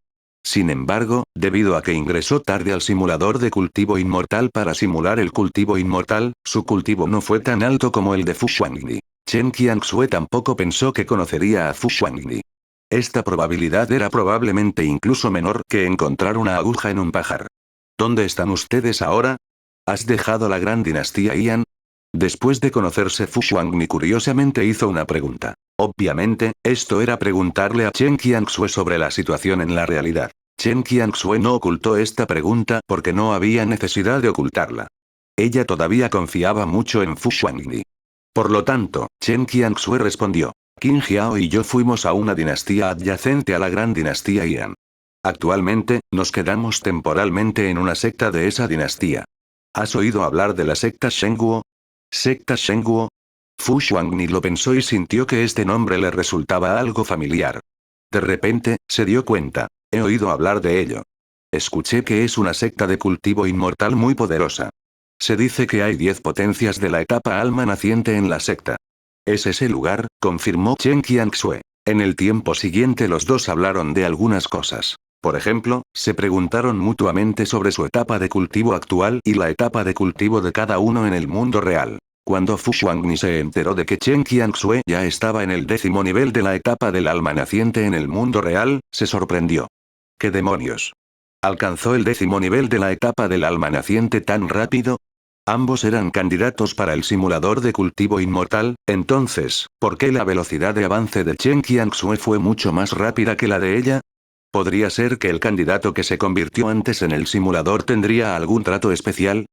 S1: Sin embargo, debido a que ingresó tarde al simulador de cultivo inmortal para simular el cultivo inmortal, su cultivo no fue tan alto como el de Fu Xuanyi. Chen Qianxue tampoco pensó que conocería a Fu Xuanyi. Esta probabilidad era probablemente incluso menor que encontrar una aguja en un pajar. ¿Dónde están ustedes ahora? ¿Has dejado la gran dinastía Yan? Después de conocerse, Fu Xuanyi curiosamente hizo una pregunta. Obviamente, esto era preguntarle a Chen Qianxue sobre la situación en la realidad. Chen Qianxue no ocultó esta pregunta porque no había necesidad de ocultarla. Ella todavía confiaba mucho en Fu Xuanyi. Por lo tanto, Chen Qianxue respondió. Qin Jiao y yo fuimos a una dinastía adyacente a la gran dinastía Yan. Actualmente, nos quedamos temporalmente en una secta de esa dinastía. ¿Has oído hablar de la secta Shengguo? ¿Secta Shengguo? Fu Xuanyi lo pensó y sintió que este nombre le resultaba algo familiar. De repente, se dio cuenta. He oído hablar de ello. Escuché que es una secta de cultivo inmortal muy poderosa. Se dice que hay 10 potencias de la etapa alma naciente en la secta. Es ese lugar, confirmó Chen Qianxue. En el tiempo siguiente los dos hablaron de algunas cosas. Por ejemplo, se preguntaron mutuamente sobre su etapa de cultivo actual y la etapa de cultivo de cada uno en el mundo real. Cuando Fu Xuanyi se enteró de que Chen Qianxue ya estaba en el 10º nivel de la etapa del alma naciente en el mundo real, se sorprendió. ¿Qué demonios? ¿Alcanzó el 10º nivel de la etapa del alma naciente tan rápido? Ambos eran candidatos para el simulador de cultivo inmortal, entonces, ¿por qué la velocidad de avance de Chen Qianxue fue mucho más rápida que la de ella? ¿Podría ser que el candidato que se convirtió antes en el simulador tendría algún trato especial?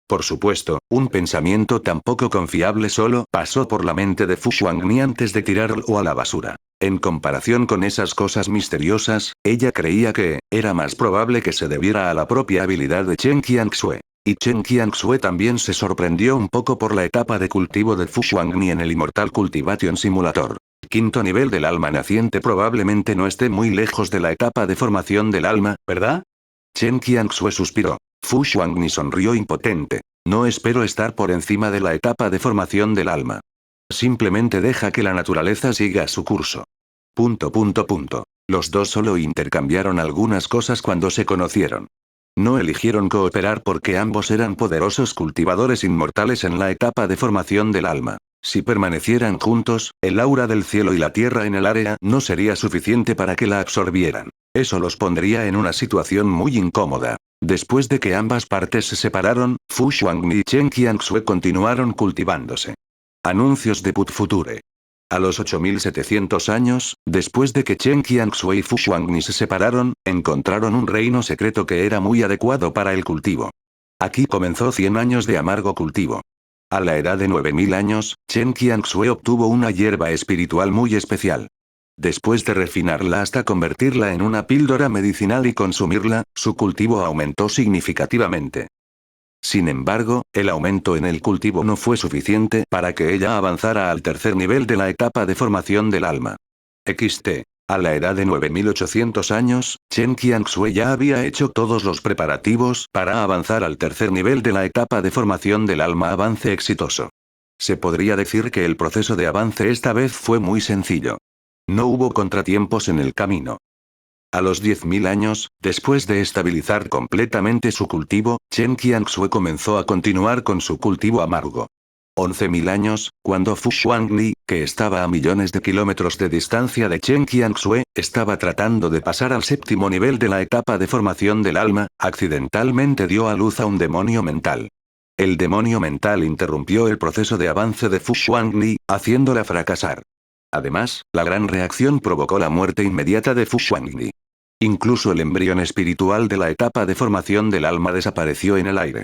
S1: Por supuesto, un pensamiento tan poco confiable solo pasó por la mente de Fu Xuanyi antes de tirarlo a la basura. En comparación con esas cosas misteriosas, ella creía que era más probable que se debiera a la propia habilidad de Chen Qianxue. Y Chen Qianxue también se sorprendió un poco por la etapa de cultivo de Fu Xuanyi en el Immortal Cultivation Simulator. 5º nivel del alma naciente probablemente no esté muy lejos de la etapa de formación del alma, ¿verdad? Chen Qianxue suspiró. Fu Xuanyi sonrió impotente. No espero estar por encima de la etapa de formación del alma. Simplemente deja que la naturaleza siga su curso. ... Los dos solo intercambiaron algunas cosas cuando se conocieron. No eligieron cooperar porque ambos eran poderosos cultivadores inmortales en la etapa de formación del alma. Si permanecieran juntos, el aura del cielo y la tierra en el área no sería suficiente para que la absorbieran. Eso los pondría en una situación muy incómoda. Después de que ambas partes se separaron, Fu Xuanyi y Chen Qianxue continuaron cultivándose. Anuncios de Put Future. A los 8700 años, después de que Chen Qianxue y Fu Xuanyi se separaron, encontraron un reino secreto que era muy adecuado para el cultivo. Aquí comenzó 100 años de amargo cultivo. A la edad de 9000 años, Chen Qianxue obtuvo una hierba espiritual muy especial. Después de refinarla hasta convertirla en una píldora medicinal y consumirla, su cultivo aumentó significativamente. Sin embargo, el aumento en el cultivo no fue suficiente para que ella avanzara al 3er nivel de la etapa de formación del alma. XT. A la edad de 9800 años, Chen Qianxue ya había hecho todos los preparativos para avanzar al 3er nivel de la etapa de formación del alma avance exitoso. Se podría decir que el proceso de avance esta vez fue muy sencillo. No hubo contratiempos en el camino. A los 10.000 años, después de estabilizar completamente su cultivo, Chen Qianxue comenzó a continuar con su cultivo amargo. 11.000 años, cuando Fu Xuanyi, que estaba a millones de kilómetros de distancia de Chen Qianxue, estaba tratando de pasar al 7º nivel de la etapa de formación del alma, accidentalmente dio a luz a un demonio mental. El demonio mental interrumpió el proceso de avance de Fu Xuanyi, haciéndola fracasar. Además, la gran reacción provocó la muerte inmediata de Fu Xuanyi. Incluso el embrión espiritual de la etapa de formación del alma desapareció en el aire.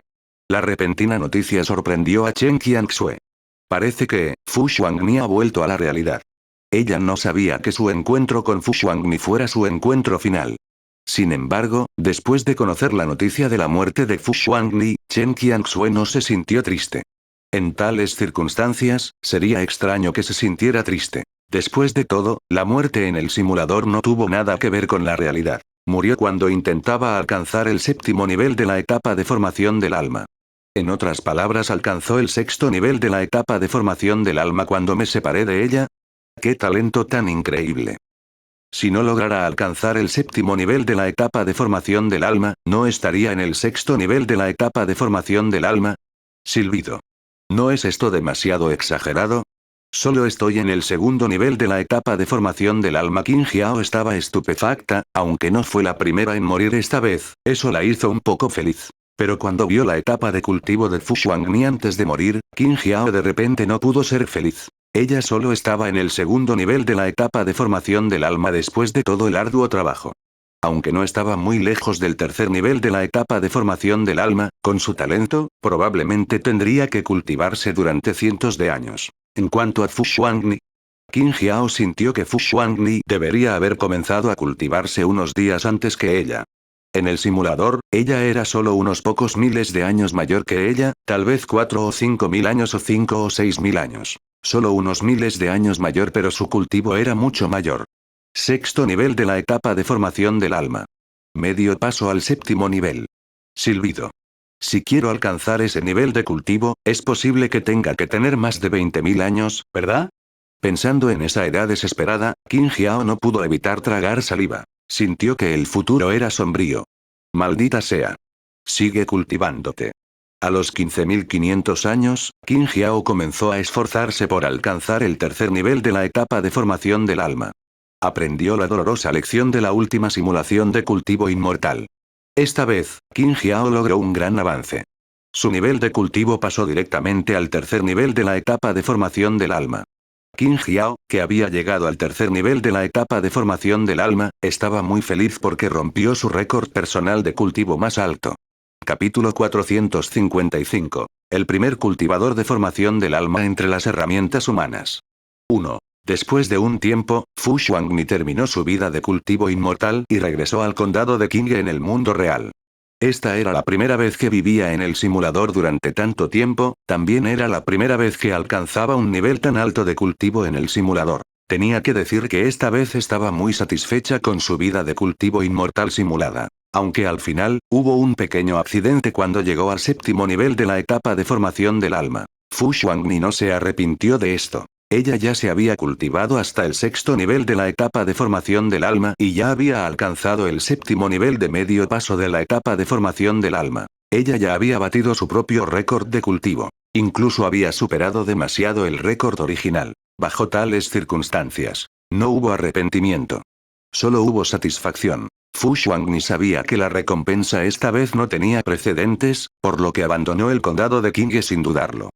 S1: La repentina noticia sorprendió a Chen Qianxue. Parece que, Fu Xuangni ha vuelto a la realidad. Ella no sabía que su encuentro con Fu Xuangni fuera su encuentro final. Sin embargo, después de conocer la noticia de la muerte de Fu Xuangni, Chen Qianxue no se sintió triste. En tales circunstancias, sería extraño que se sintiera triste. Después de todo, la muerte en el simulador no tuvo nada que ver con la realidad. Murió cuando intentaba alcanzar el séptimo nivel de la etapa de formación del alma. En otras palabras, alcanzó el sexto nivel de la etapa de formación del alma cuando me separé de ella. ¡Qué talento tan increíble! Si no lograra alcanzar el séptimo nivel de la etapa de formación del alma, ¿no estaría en el sexto nivel de la etapa de formación del alma? Silbido. ¿No es esto demasiado exagerado? Solo estoy en el segundo nivel de la etapa de formación del alma. Qin Jiao estaba estupefacta, aunque no fue la primera en morir esta vez, eso la hizo un poco feliz. Pero cuando vio la etapa de cultivo de Fu Xuangni antes de morir, Qin Jiao de repente no pudo ser feliz. Ella solo estaba en el segundo nivel de la etapa de formación del alma después de todo el arduo trabajo. Aunque no estaba muy lejos del tercer nivel de la etapa de formación del alma, con su talento, probablemente tendría que cultivarse durante cientos de años. En cuanto a Fu Xuangni, Qin Jiao sintió que Fu Xuangni debería haber comenzado a cultivarse unos días antes que ella. En el simulador, ella era solo unos pocos miles de años mayor que ella, tal vez 4 o 5 mil años o 5 o 6 mil años. Solo unos miles de años mayor, pero su cultivo era mucho mayor. Sexto nivel de la etapa de formación del alma. Medio paso al séptimo nivel. Silbido. Si quiero alcanzar ese nivel de cultivo, es posible que tenga que tener más de 20.000 años, ¿verdad? Pensando en esa edad desesperada, Qin Jiao no pudo evitar tragar saliva. Sintió que el futuro era sombrío. Maldita sea. Sigue cultivándote. A los 15.500 años, Qin Jiao comenzó a esforzarse por alcanzar el tercer nivel de la etapa de formación del alma. Aprendió la dolorosa lección de la última simulación de cultivo inmortal. Esta vez, Qin Jiao logró un gran avance. Su nivel de cultivo pasó directamente al tercer nivel de la etapa de formación del alma. Qin Jiao, que había llegado al tercer nivel de la etapa de formación del alma, estaba muy feliz porque rompió su récord personal de cultivo más alto. Capítulo 455. El primer cultivador de formación del alma entre las herramientas humanas. 1. Después de un tiempo, Fu Xuangni terminó su vida de cultivo inmortal y regresó al condado de Qingge en el mundo real. Esta era la primera vez que vivía en el simulador durante tanto tiempo, también era la primera vez que alcanzaba un nivel tan alto de cultivo en el simulador. Tenía que decir que esta vez estaba muy satisfecha con su vida de cultivo inmortal simulada. Aunque al final, hubo un pequeño accidente cuando llegó al séptimo nivel de la etapa de formación del alma. Fu Xuangni no se arrepintió de esto. Ella ya se había cultivado hasta el sexto nivel de la etapa de formación del alma y ya había alcanzado el séptimo nivel de medio paso de la etapa de formación del alma. Ella ya había batido su propio récord de cultivo. Incluso había superado demasiado el récord original. Bajo tales circunstancias, no hubo arrepentimiento. Solo hubo satisfacción. Fu Xuangni sabía que la recompensa esta vez no tenía precedentes, por lo que abandonó el condado de Qingge sin dudarlo.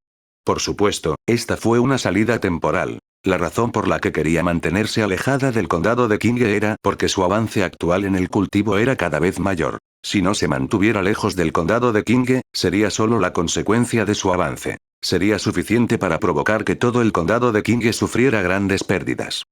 S1: Por supuesto, esta fue una salida temporal. La razón por la que quería mantenerse alejada del condado de Qingge era porque su avance actual en el cultivo era cada vez mayor. Si no se mantuviera lejos del condado de Qingge, sería solo la consecuencia de su avance. Sería suficiente para provocar que todo el condado de Qingge sufriera grandes pérdidas.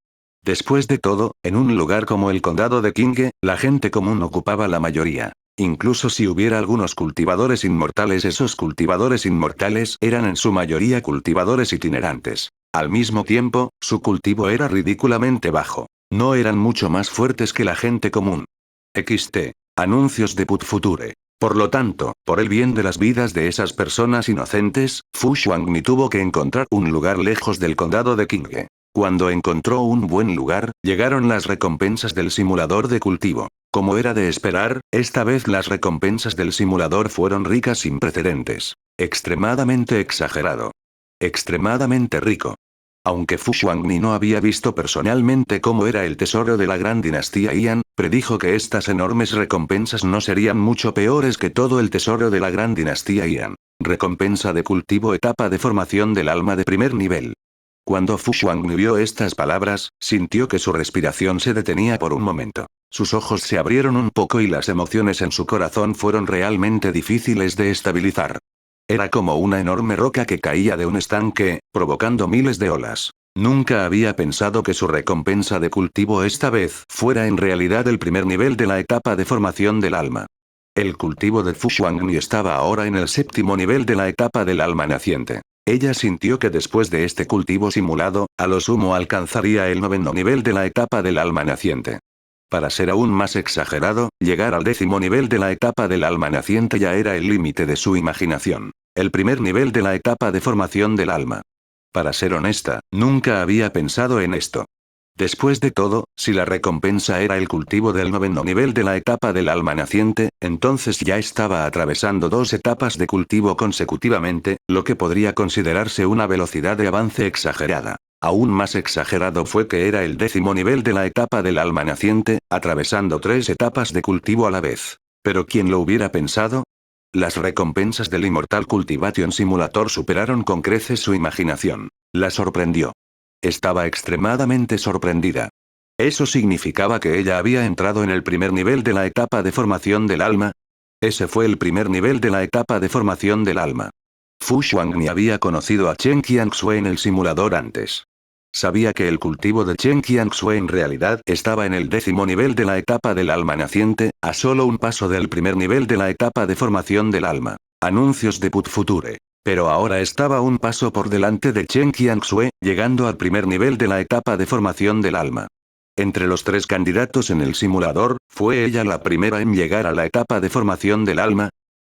S1: Después de todo, en un lugar como el condado de Qingge, la gente común ocupaba la mayoría. Incluso si hubiera algunos cultivadores inmortales, esos cultivadores inmortales eran en su mayoría cultivadores itinerantes. Al mismo tiempo, su cultivo era ridículamente bajo. No eran mucho más fuertes que la gente común. XT. Anuncios de Put Future. Por lo tanto, por el bien de las vidas de esas personas inocentes, Fu Xuangni tuvo que encontrar un lugar lejos del condado de Qingge. Cuando encontró un buen lugar, llegaron las recompensas del simulador de cultivo. Como era de esperar, esta vez las recompensas del simulador fueron ricas sin precedentes. Extremadamente exagerado. Extremadamente rico. Aunque Fu Xuangni no había visto personalmente cómo era el tesoro de la gran dinastía Yan, predijo que estas enormes recompensas no serían mucho peores que todo el tesoro de la gran dinastía Yan. Recompensa de cultivo, etapa de formación del alma de primer nivel. Cuando Fu Xuangni vio estas palabras, sintió que su respiración se detenía por un momento. Sus ojos se abrieron un poco y las emociones en su corazón fueron realmente difíciles de estabilizar. Era como una enorme roca que caía de un estanque, provocando miles de olas. Nunca había pensado que su recompensa de cultivo esta vez fuera en realidad el primer nivel de la etapa de formación del alma. El cultivo de Fu Xuangni estaba ahora en el séptimo nivel de la etapa del alma naciente. Ella sintió que después de este cultivo simulado, a lo sumo alcanzaría el noveno nivel de la etapa del alma naciente. Para ser aún más exagerado, llegar al décimo nivel de la etapa del alma naciente ya era el límite de su imaginación. El primer nivel de la etapa de formación del alma. Para ser honesta, nunca había pensado en esto. Después de todo, si la recompensa era el cultivo del noveno nivel de la etapa del alma naciente, entonces ya estaba atravesando dos etapas de cultivo consecutivamente, lo que podría considerarse una velocidad de avance exagerada. Aún más exagerado fue que era el décimo nivel de la etapa del alma naciente, atravesando tres etapas de cultivo a la vez. ¿Pero quién lo hubiera pensado? Las recompensas del Immortal Cultivation Simulator superaron con creces su imaginación. La sorprendió. Estaba extremadamente sorprendida. ¿Eso significaba que ella había entrado en el primer nivel de la etapa de formación del alma? Ese fue el primer nivel de la etapa de formación del alma. Fu Xuangni había conocido a Chen Qianxue en el simulador antes. Sabía que el cultivo de Chen Qianxue en realidad estaba en el décimo nivel de la etapa del alma naciente, a solo un paso del primer nivel de la etapa de formación del alma. Anuncios de Put Future. Pero ahora estaba un paso por delante de Chen Qianxue, llegando al primer nivel de la etapa de formación del alma. Entre los tres candidatos en el simulador, ¿fue ella la primera en llegar a la etapa de formación del alma?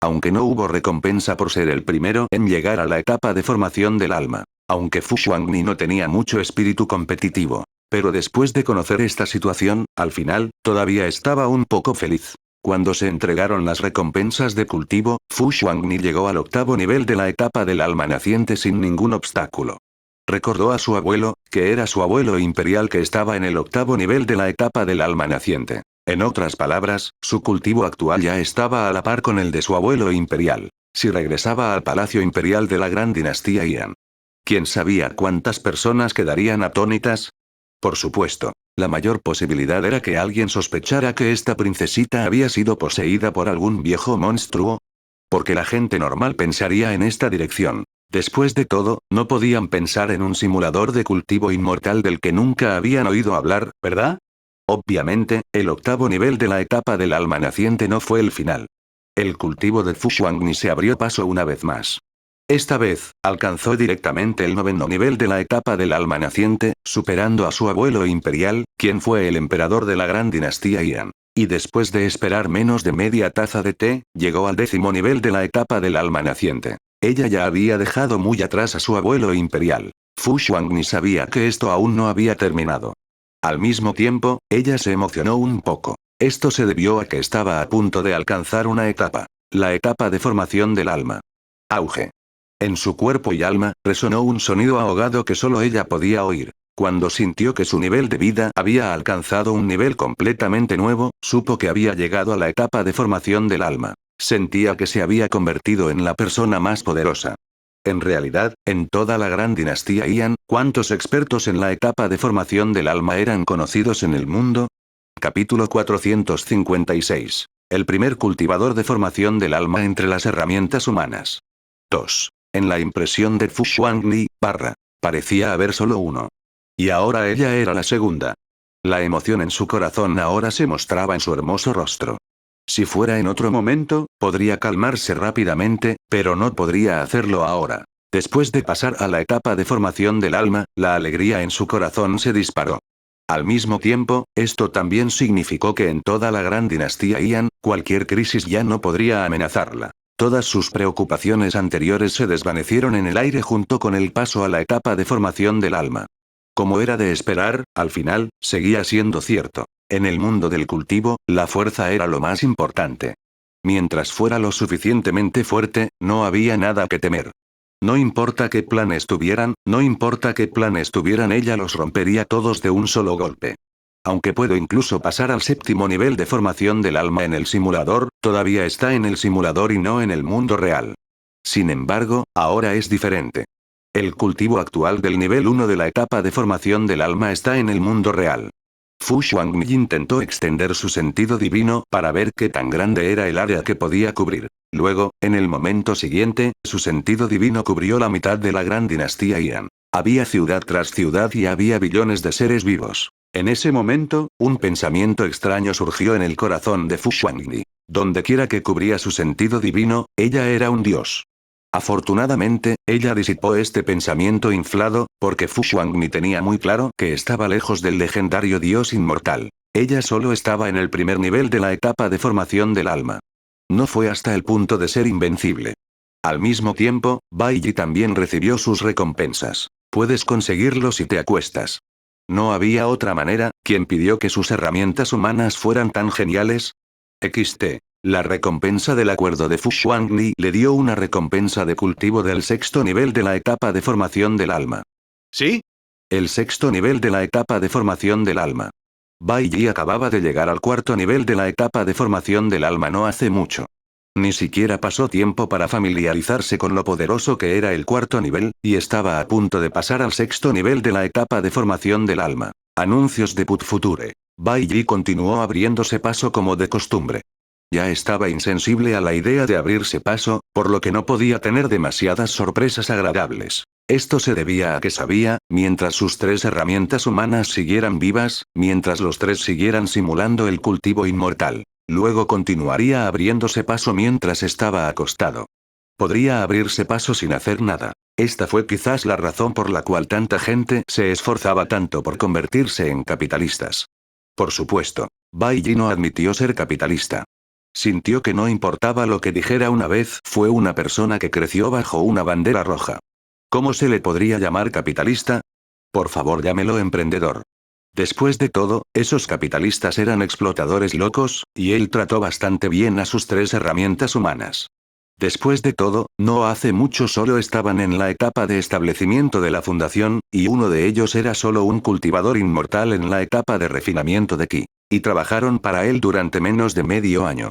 S1: Aunque no hubo recompensa por ser el primero en llegar a la etapa de formación del alma. Aunque Fu Xuangni no tenía mucho espíritu competitivo. Pero después de conocer esta situación, al final, todavía estaba un poco feliz. Cuando se entregaron las recompensas de cultivo, Fu Xuangni llegó al octavo nivel de la etapa del alma naciente sin ningún obstáculo. Recordó a su abuelo, que era su abuelo imperial que estaba en el octavo nivel de la etapa del alma naciente. En otras palabras, su cultivo actual ya estaba a la par con el de su abuelo imperial. Si regresaba al palacio imperial de la gran dinastía Yan. ¿Quién sabía cuántas personas quedarían atónitas? Por supuesto, la mayor posibilidad era que alguien sospechara que esta princesita había sido poseída por algún viejo monstruo. Porque la gente normal pensaría en esta dirección. Después de todo, no podían pensar en un simulador de cultivo inmortal del que nunca habían oído hablar, ¿verdad? Obviamente, el octavo nivel de la etapa del alma naciente no fue el final. El cultivo de Fu Xuangni se abrió paso una vez más. Esta vez, alcanzó directamente el noveno nivel de la etapa del alma naciente, superando a su abuelo imperial, quien fue el emperador de la gran dinastía Yan. Y después de esperar menos de media taza de té, llegó al décimo nivel de la etapa del alma naciente. Ella ya había dejado muy atrás a su abuelo imperial. Fu Xuangni sabía que esto aún no había terminado. Al mismo tiempo, ella se emocionó un poco. Esto se debió a que estaba a punto de alcanzar una etapa. La etapa de formación del alma. Auge. En su cuerpo y alma, resonó un sonido ahogado que solo ella podía oír. Cuando sintió que su nivel de vida había alcanzado un nivel completamente nuevo, supo que había llegado a la etapa de formación del alma. Sentía que se había convertido en la persona más poderosa. En realidad, en toda la gran dinastía Yan, ¿cuántos expertos en la etapa de formación del alma eran conocidos en el mundo? Capítulo 456. El primer cultivador de formación del alma entre las herramientas humanas. 2. En la impresión de Fu Xuangni, parecía haber solo uno. Y ahora ella era la segunda. La emoción en su corazón ahora se mostraba en su hermoso rostro. Si fuera en otro momento, podría calmarse rápidamente, pero no podría hacerlo ahora. Después de pasar a la etapa de formación del alma, la alegría en su corazón se disparó. Al mismo tiempo, esto también significó que en toda la gran dinastía Yan, cualquier crisis ya no podría amenazarla. Todas sus preocupaciones anteriores se desvanecieron en el aire junto con el paso a la etapa de formación del alma. Como era de esperar, al final, seguía siendo cierto. En el mundo del cultivo, la fuerza era lo más importante. Mientras fuera lo suficientemente fuerte, no había nada que temer. No importa qué planes tuvieran, ella los rompería todos de un solo golpe. Aunque puedo incluso pasar al séptimo nivel de formación del alma en el simulador, todavía está en el simulador y no en el mundo real. Sin embargo, ahora es diferente. El cultivo actual del nivel 1 de la etapa de formación del alma está en el mundo real. Fu Xuangni intentó extender su sentido divino para ver qué tan grande era el área que podía cubrir. Luego, en el momento siguiente, su sentido divino cubrió la mitad de la gran dinastía Yan. Había ciudad tras ciudad y había billones de seres vivos. En ese momento, un pensamiento extraño surgió en el corazón de Fu Xuangni. Dondequiera que cubría su sentido divino, ella era un dios. Afortunadamente, ella disipó este pensamiento inflado, porque Fu Xuangni tenía muy claro que estaba lejos del legendario dios inmortal. Ella solo estaba en el primer nivel de la etapa de formación del alma. No fue hasta el punto de ser invencible. Al mismo tiempo, Bai Yi también recibió sus recompensas. Puedes conseguirlo si te acuestas. No había otra manera. ¿Quién pidió que sus herramientas humanas fueran tan geniales? XT. La recompensa del acuerdo de Fu Xuangni le dio una recompensa de cultivo del sexto nivel de la etapa de formación del alma. ¿Sí? El sexto nivel de la etapa de formación del alma. Bai Yi acababa de llegar al cuarto nivel de la etapa de formación del alma no hace mucho. Ni siquiera pasó tiempo para familiarizarse con lo poderoso que era el cuarto nivel, y estaba a punto de pasar al sexto nivel de la etapa de formación del alma. Anuncios de Put Future. Bai Yi continuó abriéndose paso como de costumbre. Ya estaba insensible a la idea de abrirse paso, por lo que no podía tener demasiadas sorpresas agradables. Esto se debía a que sabía, mientras sus tres herramientas humanas siguieran vivas, mientras los tres siguieran simulando el cultivo inmortal, luego continuaría abriéndose paso mientras estaba acostado. Podría abrirse paso sin hacer nada. Esta fue quizás la razón por la cual tanta gente se esforzaba tanto por convertirse en capitalistas. Por supuesto, Bai Yi no admitió ser capitalista. Sintió que no importaba lo que dijera una vez, fue una persona que creció bajo una bandera roja. ¿Cómo se le podría llamar capitalista? Por favor, llámelo emprendedor. Después de todo, esos capitalistas eran explotadores locos, y él trató bastante bien a sus tres herramientas humanas. Después de todo, no hace mucho solo estaban en la etapa de establecimiento de la fundación, y uno de ellos era solo un cultivador inmortal en la etapa de refinamiento de Qi. Y trabajaron para él durante menos de medio año.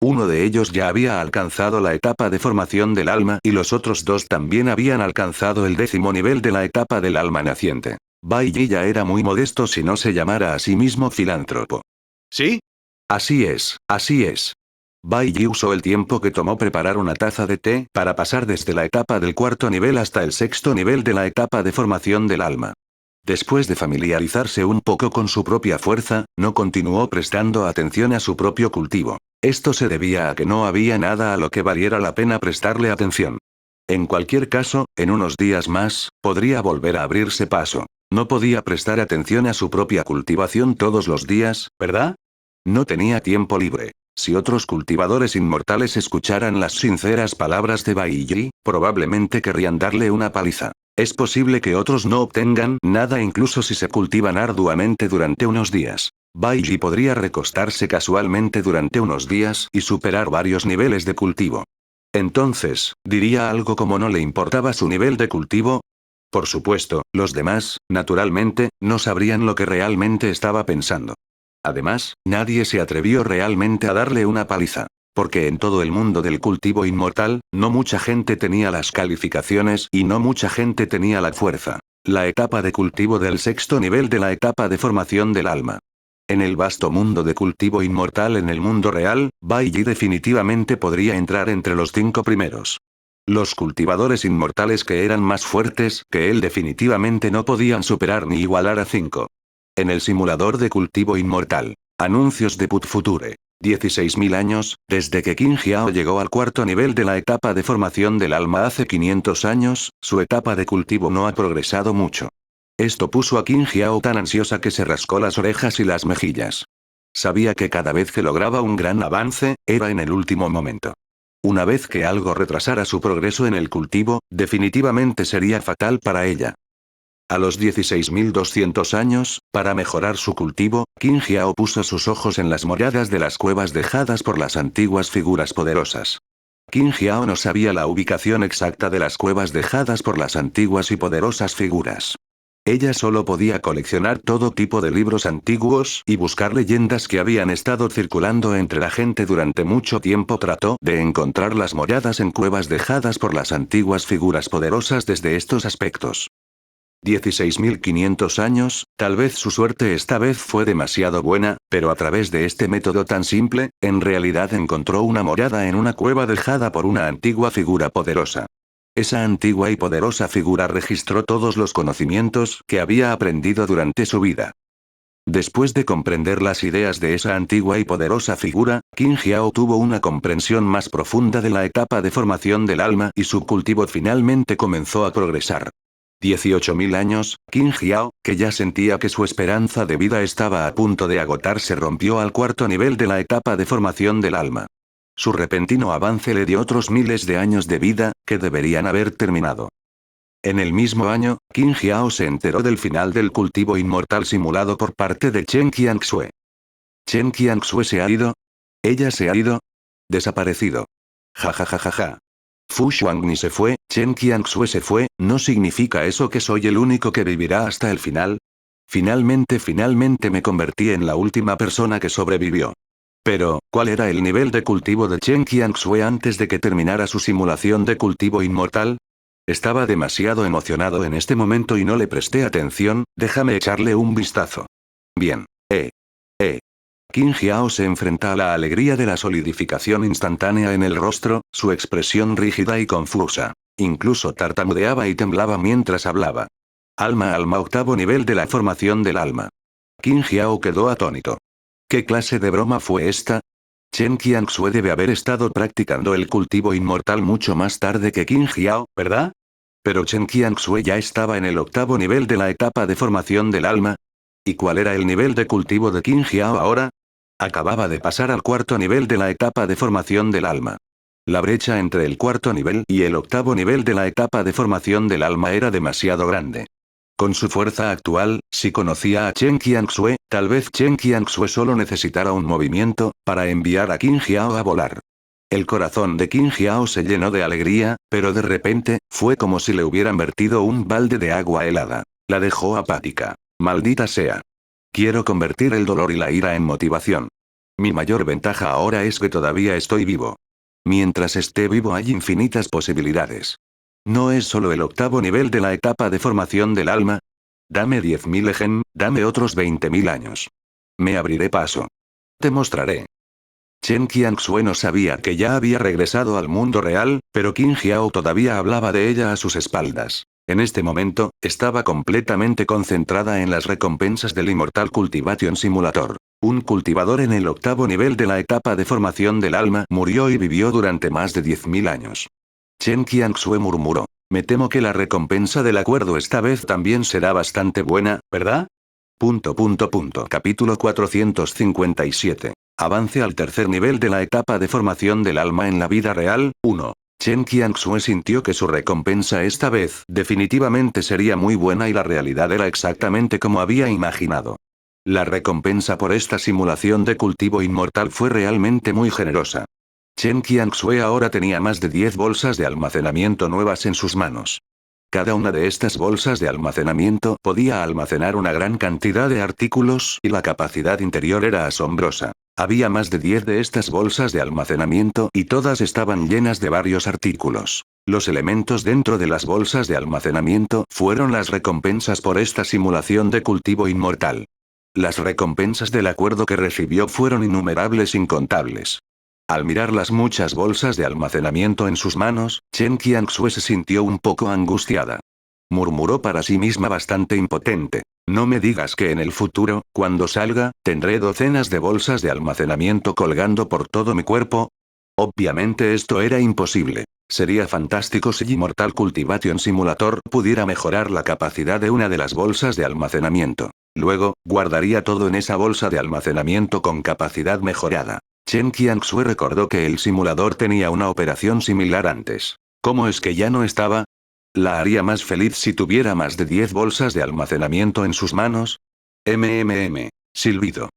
S1: Uno de ellos ya había alcanzado la etapa de formación del alma y los otros dos también habían alcanzado el 10º nivel de la etapa del alma naciente. Bai Yi ya era muy modesto si no se llamara a sí mismo filántropo. ¿Sí? Así es, así es. Bai Yi usó el tiempo que tomó preparar una taza de té para pasar desde la etapa del cuarto nivel hasta el sexto nivel de la etapa de formación del alma. Después de familiarizarse un poco con su propia fuerza, no continuó prestando atención a su propio cultivo. Esto se debía a que no había nada a lo que valiera la pena prestarle atención. En cualquier caso, en unos días más, podría volver a abrirse paso. No podía prestar atención a su propia cultivación todos los días, ¿verdad? No tenía tiempo libre. Si otros cultivadores inmortales escucharan las sinceras palabras de Bai Yi, probablemente querrían darle una paliza. Es posible que otros no obtengan nada incluso si se cultivan arduamente durante unos días. Bai Yi podría recostarse casualmente durante unos días y superar varios niveles de cultivo. Entonces, ¿diría algo como no le importaba su nivel de cultivo? Por supuesto, los demás, naturalmente, no sabrían lo que realmente estaba pensando. Además, nadie se atrevió realmente a darle una paliza. Porque en todo el mundo del cultivo inmortal, no mucha gente tenía las calificaciones y no mucha gente tenía la fuerza. La etapa de cultivo del sexto nivel de la etapa de formación del alma. En el vasto mundo de cultivo inmortal en el mundo real, Bai Yi definitivamente podría entrar entre los 5 primeros. Los cultivadores inmortales que eran más fuertes que él definitivamente no podían superar ni igualar a 5. En el simulador de cultivo inmortal. Anuncios de Put Future. 16.000 años, desde que Qin Jiao llegó al cuarto nivel de la etapa de formación del alma hace 500 años, su etapa de cultivo no ha progresado mucho. Esto puso a Qin Jiao tan ansiosa que se rascó las orejas y las mejillas. Sabía que cada vez que lograba un gran avance, era en el último momento. Una vez que algo retrasara su progreso en el cultivo, definitivamente sería fatal para ella. A los 16.200 años, para mejorar su cultivo, Qin Jiao puso sus ojos en las moradas de las cuevas dejadas por las antiguas figuras poderosas. Qin Jiao no sabía la ubicación exacta de las cuevas dejadas por las antiguas y poderosas figuras. Ella solo podía coleccionar todo tipo de libros antiguos y buscar leyendas que habían estado circulando entre la gente durante mucho tiempo. Trató de encontrar las moradas en cuevas dejadas por las antiguas figuras poderosas desde estos aspectos. 16.500 años, tal vez su suerte esta vez fue demasiado buena, pero a través de este método tan simple, en realidad encontró una morada en una cueva dejada por una antigua figura poderosa. Esa antigua y poderosa figura registró todos los conocimientos que había aprendido durante su vida. Después de comprender las ideas de esa antigua y poderosa figura, Qin Jiao tuvo una comprensión más profunda de la etapa de formación del alma y su cultivo finalmente comenzó a progresar. 18.000 años, Qin Jiao, que ya sentía que su esperanza de vida estaba a punto de agotarse, rompió al cuarto nivel de la etapa de formación del alma. Su repentino avance le dio otros miles de años de vida, que deberían haber terminado. En el mismo año, Qin Jiao se enteró del final del cultivo inmortal simulado por parte de Chen Qianxue. ¿Chen Qianxue se ha ido? ¿Ella se ha ido? Desaparecido. Ja ja ja ja ja. Fu Xuangni se fue, Chen Qianxue se fue, ¿no significa eso que soy el único que vivirá hasta el final? Finalmente me convertí en la última persona que sobrevivió. Pero, ¿cuál era el nivel de cultivo de Chen Qianxue antes de que terminara su simulación de cultivo inmortal? Estaba demasiado emocionado en este momento y no le presté atención, déjame echarle un vistazo. Bien. Qin Jiao se enfrenta a la alegría de la solidificación instantánea en el rostro, su expresión rígida y confusa. Incluso tartamudeaba y temblaba mientras hablaba. Alma octavo nivel de la formación del alma. Qin Jiao quedó atónito. ¿Qué clase de broma fue esta? Chen Qianxue debe haber estado practicando el cultivo inmortal mucho más tarde que Qin Jiao, ¿verdad? Pero Chen Qianxue ya estaba en el octavo nivel de la etapa de formación del alma. ¿Y cuál era el nivel de cultivo de Qin Jiao ahora? Acababa de pasar al cuarto nivel de la etapa de formación del alma. La brecha entre el cuarto nivel y el octavo nivel de la etapa de formación del alma era demasiado grande. Con su fuerza actual, si conocía a Chen Qianxue, tal vez Chen Qianxue solo necesitara un movimiento, para enviar a Qin Jiao a volar. El corazón de Qin Jiao se llenó de alegría, pero de repente, fue como si le hubieran vertido un balde de agua helada. La dejó apática. Maldita sea. Quiero convertir el dolor y la ira en motivación. Mi mayor ventaja ahora es que todavía estoy vivo. Mientras esté vivo hay infinitas posibilidades. ¿No es solo el octavo nivel de la etapa de formación del alma? Dame 10.000 egen, dame otros 20.000 años. Me abriré paso. Te mostraré. Chen Qianxue no sabía que ya había regresado al mundo real, pero Qin Jiao todavía hablaba de ella a sus espaldas. En este momento, estaba completamente concentrada en las recompensas del Immortal Cultivation Simulator. Un cultivador en el octavo nivel de la etapa de formación del alma murió y vivió durante más de 10.000 años. Chen Qianxue murmuró. Me temo que la recompensa del acuerdo esta vez también será bastante buena, ¿verdad? Capítulo 457. Avance al tercer nivel de la etapa de formación del alma en la vida real, 1. Chen Qianxue sintió que su recompensa esta vez definitivamente sería muy buena y la realidad era exactamente como había imaginado. La recompensa por esta simulación de cultivo inmortal fue realmente muy generosa. Chen Qianxue ahora tenía más de 10 bolsas de almacenamiento nuevas en sus manos. Cada una de estas bolsas de almacenamiento podía almacenar una gran cantidad de artículos y la capacidad interior era asombrosa. Había más de 10 de estas bolsas de almacenamiento y todas estaban llenas de varios artículos. Los elementos dentro de las bolsas de almacenamiento fueron las recompensas por esta simulación de cultivo inmortal. Las recompensas del acuerdo que recibió fueron innumerables, incontables. Al mirar las muchas bolsas de almacenamiento en sus manos, Chen Qianxue se sintió un poco angustiada. Murmuró para sí misma bastante impotente. No me digas que en el futuro, cuando salga, tendré docenas de bolsas de almacenamiento colgando por todo mi cuerpo. Obviamente esto era imposible. Sería fantástico si Immortal Cultivation Simulator pudiera mejorar la capacidad de una de las bolsas de almacenamiento. Luego, guardaría todo en esa bolsa de almacenamiento con capacidad mejorada. Chen Qianxue recordó que el simulador tenía una operación similar antes. ¿Cómo es que ya no estaba? ¿La haría más feliz si tuviera más de 10 bolsas de almacenamiento en sus manos? Silbido.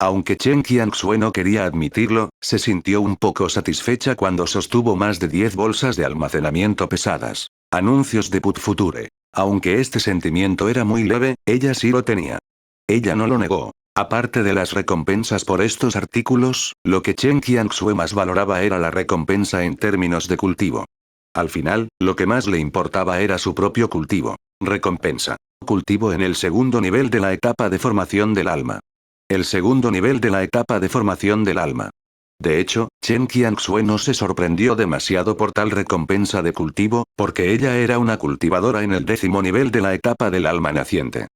S1: Aunque Chen Qianxue no quería admitirlo, se sintió un poco satisfecha cuando sostuvo más de 10 bolsas de almacenamiento pesadas. Anuncios de Put Future. Aunque este sentimiento era muy leve, ella sí lo tenía. Ella no lo negó. Aparte de las recompensas por estos artículos, lo que Chen Qianxue más valoraba era la recompensa en términos de cultivo. Al final, lo que más le importaba era su propio cultivo. Recompensa. cultivo en el segundo nivel de la etapa de formación del alma. El segundo nivel de la etapa de formación del alma. De hecho, Chen Qianxue no se sorprendió demasiado por tal recompensa de cultivo, porque ella era una cultivadora en el 10º nivel de la etapa del alma naciente.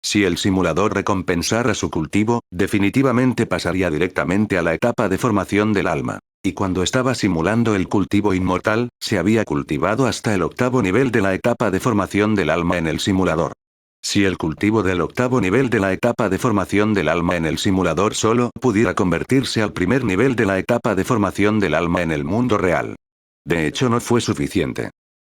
S1: Si el simulador recompensara su cultivo, definitivamente pasaría directamente a la etapa de formación del alma. Y cuando estaba simulando el cultivo inmortal, se había cultivado hasta el 8º nivel de la etapa de formación del alma en el simulador. Si el cultivo del 8º nivel de la etapa de formación del alma en el simulador solo pudiera convertirse al primer nivel de la etapa de formación del alma en el mundo real. De hecho, no fue suficiente.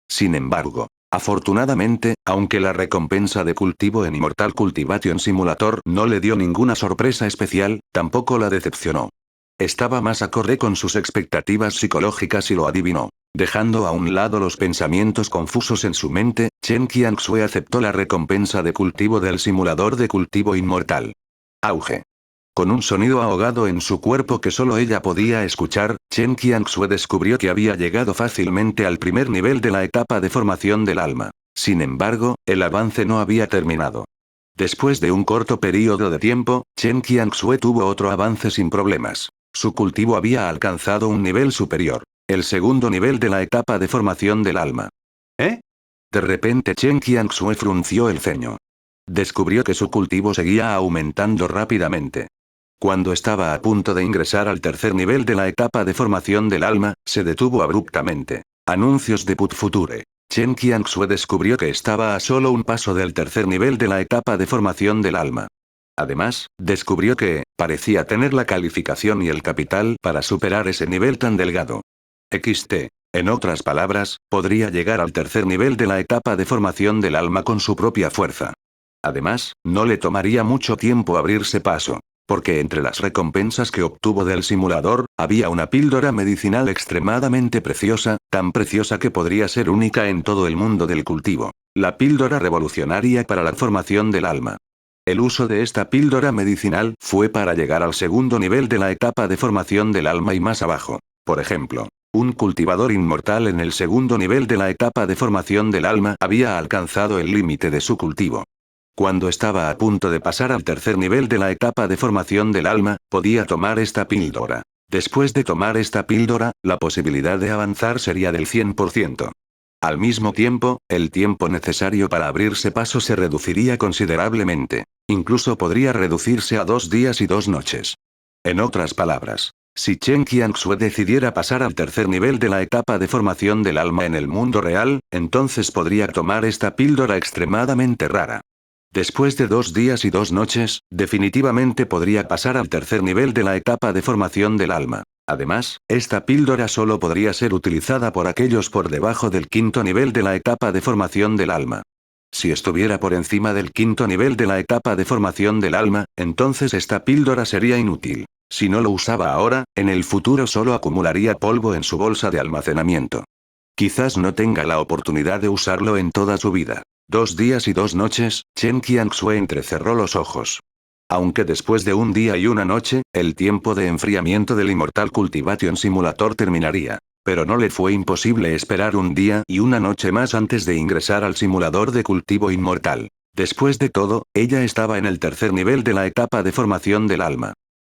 S1: Sin embargo, afortunadamente, aunque la recompensa de cultivo en Immortal Cultivation Simulator no le dio ninguna sorpresa especial, tampoco la decepcionó. Estaba más acorde con sus expectativas psicológicas y lo adivinó. Dejando a un lado los pensamientos confusos en su mente, Chen Qianxue aceptó la recompensa de cultivo del simulador de cultivo inmortal. Auge. Con un sonido ahogado en su cuerpo que solo ella podía escuchar, Chen Qianxue descubrió que había llegado fácilmente al primer nivel de la etapa de formación del alma. Sin embargo, el avance no había terminado. Después de un corto periodo de tiempo, Chen Qianxue tuvo otro avance sin problemas. Su cultivo había alcanzado un nivel superior. El segundo nivel de la etapa de formación del alma. ¿Eh? De repente Chen Qianxue frunció el ceño. Descubrió que su cultivo seguía aumentando rápidamente. Cuando estaba a punto de ingresar al tercer nivel de la etapa de formación del alma, se detuvo abruptamente. Anuncios de Put Future. Chen Qianxue descubrió que estaba a solo un paso del tercer nivel de la etapa de formación del alma. Además, descubrió que, parecía tener la calificación y el capital para superar ese nivel tan delgado. XT. En otras palabras, podría llegar al tercer nivel de la etapa de formación del alma con su propia fuerza. Además, no le tomaría mucho tiempo abrirse paso. Porque entre las recompensas que obtuvo del simulador, había una píldora medicinal extremadamente preciosa, tan preciosa que podría ser única en todo el mundo del cultivo. La píldora revolucionaria para la formación del alma. El uso de esta píldora medicinal fue para llegar al segundo nivel de la etapa de formación del alma y más abajo. Por ejemplo, un cultivador inmortal en el segundo nivel de la etapa de formación del alma había alcanzado el límite de su cultivo. Cuando estaba a punto de pasar al tercer nivel de la etapa de formación del alma, podía tomar esta píldora. Después de tomar esta píldora, la posibilidad de avanzar sería del 100%. Al mismo tiempo, el tiempo necesario para abrirse paso se reduciría considerablemente. Incluso podría reducirse a 2 días y 2 noches. En otras palabras, si Chen Qianxue decidiera pasar al tercer nivel de la etapa de formación del alma en el mundo real, entonces podría tomar esta píldora extremadamente rara. Después de 2 días y 2 noches, definitivamente podría pasar al tercer nivel de la etapa de formación del alma. Además, esta píldora solo podría ser utilizada por aquellos por debajo del 5º nivel de la etapa de formación del alma. Si estuviera por encima del 5º nivel de la etapa de formación del alma, entonces esta píldora sería inútil. Si no lo usaba ahora, en el futuro solo acumularía polvo en su bolsa de almacenamiento. Quizás no tenga la oportunidad de usarlo en toda su vida. 2 días y 2 noches, Chen Qianxue entrecerró los ojos. Aunque después de un día y una noche, el tiempo de enfriamiento del Immortal Cultivation Simulator terminaría. Pero no le fue imposible esperar un día y una noche más antes de ingresar al simulador de cultivo inmortal. Después de todo, ella estaba en el tercer nivel de la etapa de formación del alma.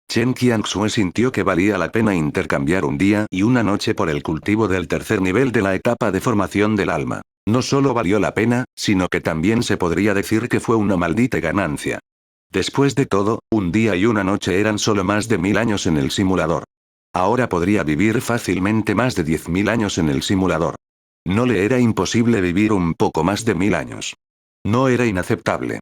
S1: Chen Qianxue sintió que valía la pena intercambiar un día y una noche por el cultivo del tercer nivel de la etapa de formación del alma. No solo valió la pena, sino que también se podría decir que fue una maldita ganancia. Después de todo, un día y una noche eran solo más de 1000 años en el simulador. Ahora podría vivir fácilmente más de 10.000 años en el simulador. No le era imposible vivir un poco más de 1000 años. No era inaceptable.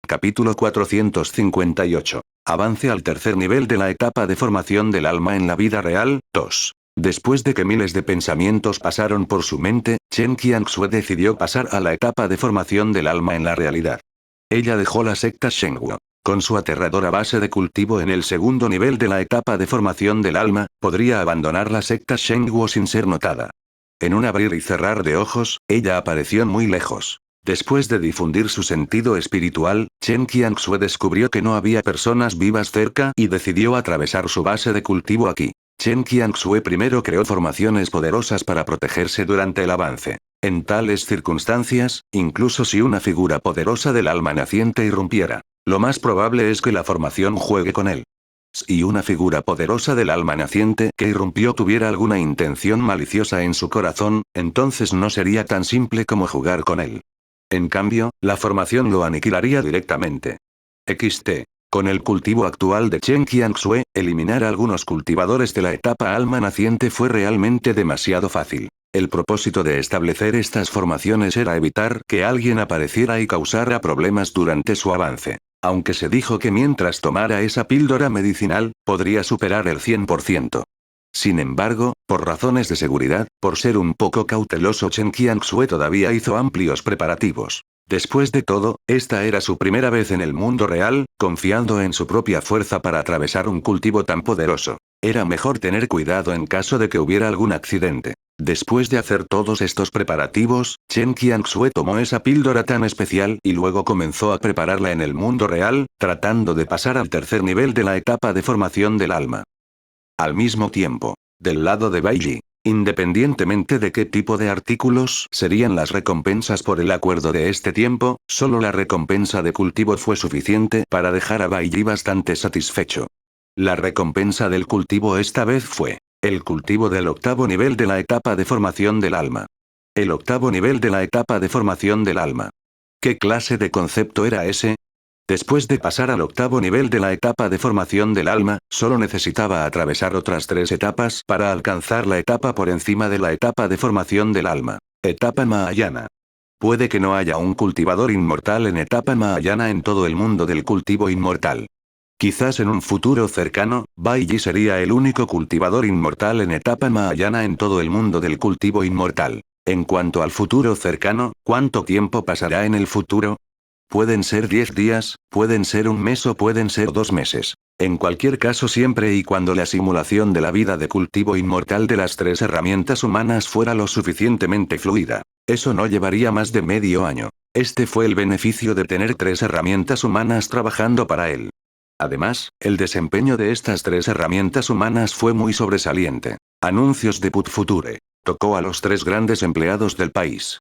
S1: Capítulo 458. Avance al tercer nivel de la etapa de formación del alma en la vida real, 2. Después de que miles de pensamientos pasaron por su mente, Chen Qianxue decidió pasar a la etapa de formación del alma en la realidad. Ella dejó la secta Shengguo. Con su aterradora base de cultivo en el segundo nivel de la etapa de formación del alma, podría abandonar la secta Shengguo sin ser notada. En un abrir y cerrar de ojos, ella apareció muy lejos. Después de difundir su sentido espiritual, Chen Qianxue descubrió que no había personas vivas cerca y decidió atravesar su base de cultivo aquí. Chen Qianxue primero creó formaciones poderosas para protegerse durante el avance. En tales circunstancias, incluso si una figura poderosa del alma naciente irrumpiera, lo más probable es que la formación juegue con él. Si una figura poderosa del alma naciente que irrumpió tuviera alguna intención maliciosa en su corazón, entonces no sería tan simple como jugar con él. En cambio, la formación lo aniquilaría directamente. XT. Con el cultivo actual de Chen Qianxue, eliminar a algunos cultivadores de la etapa alma naciente fue realmente demasiado fácil. El propósito de establecer estas formaciones era evitar que alguien apareciera y causara problemas durante su avance. Aunque se dijo que mientras tomara esa píldora medicinal, podría superar el 100%. Sin embargo, por razones de seguridad, por ser un poco cauteloso, Chen Qianxue todavía hizo amplios preparativos. Después de todo, esta era su primera vez en el mundo real, confiando en su propia fuerza para atravesar un cultivo tan poderoso. Era mejor tener cuidado en caso de que hubiera algún accidente. Después de hacer todos estos preparativos, Chen Qianxue tomó esa píldora tan especial y luego comenzó a prepararla en el mundo real, tratando de pasar al tercer nivel de la etapa de formación del alma. Al mismo tiempo, del lado de Bai Yi, independientemente de qué tipo de artículos serían las recompensas por el acuerdo de este tiempo, solo la recompensa de cultivo fue suficiente para dejar a Bai Yi bastante satisfecho. La recompensa del cultivo esta vez fue el cultivo del octavo nivel de la etapa de formación del alma. El octavo nivel de la etapa de formación del alma. ¿Qué clase de concepto era ese? Después de pasar al octavo nivel de la etapa de formación del alma, solo necesitaba atravesar otras 3 etapas para alcanzar la etapa por encima de la etapa de formación del alma. Etapa Mahayana. Puede que no haya un cultivador inmortal en etapa Mahayana en todo el mundo del cultivo inmortal. Quizás en un futuro cercano, Bai Yi sería el único cultivador inmortal en etapa Mahayana en todo el mundo del cultivo inmortal. En cuanto al futuro cercano, ¿cuánto tiempo pasará en el futuro? Pueden ser 10 días, pueden ser un mes o pueden ser 2 meses. En cualquier caso, siempre y cuando la simulación de la vida de cultivo inmortal de las 3 herramientas humanas fuera lo suficientemente fluida, eso no llevaría más de medio año. Este fue el beneficio de tener 3 herramientas humanas trabajando para él. Además, el desempeño de estas 3 herramientas humanas fue muy sobresaliente. Anuncios de Put Future. Tocó a los 3 grandes empleados del país.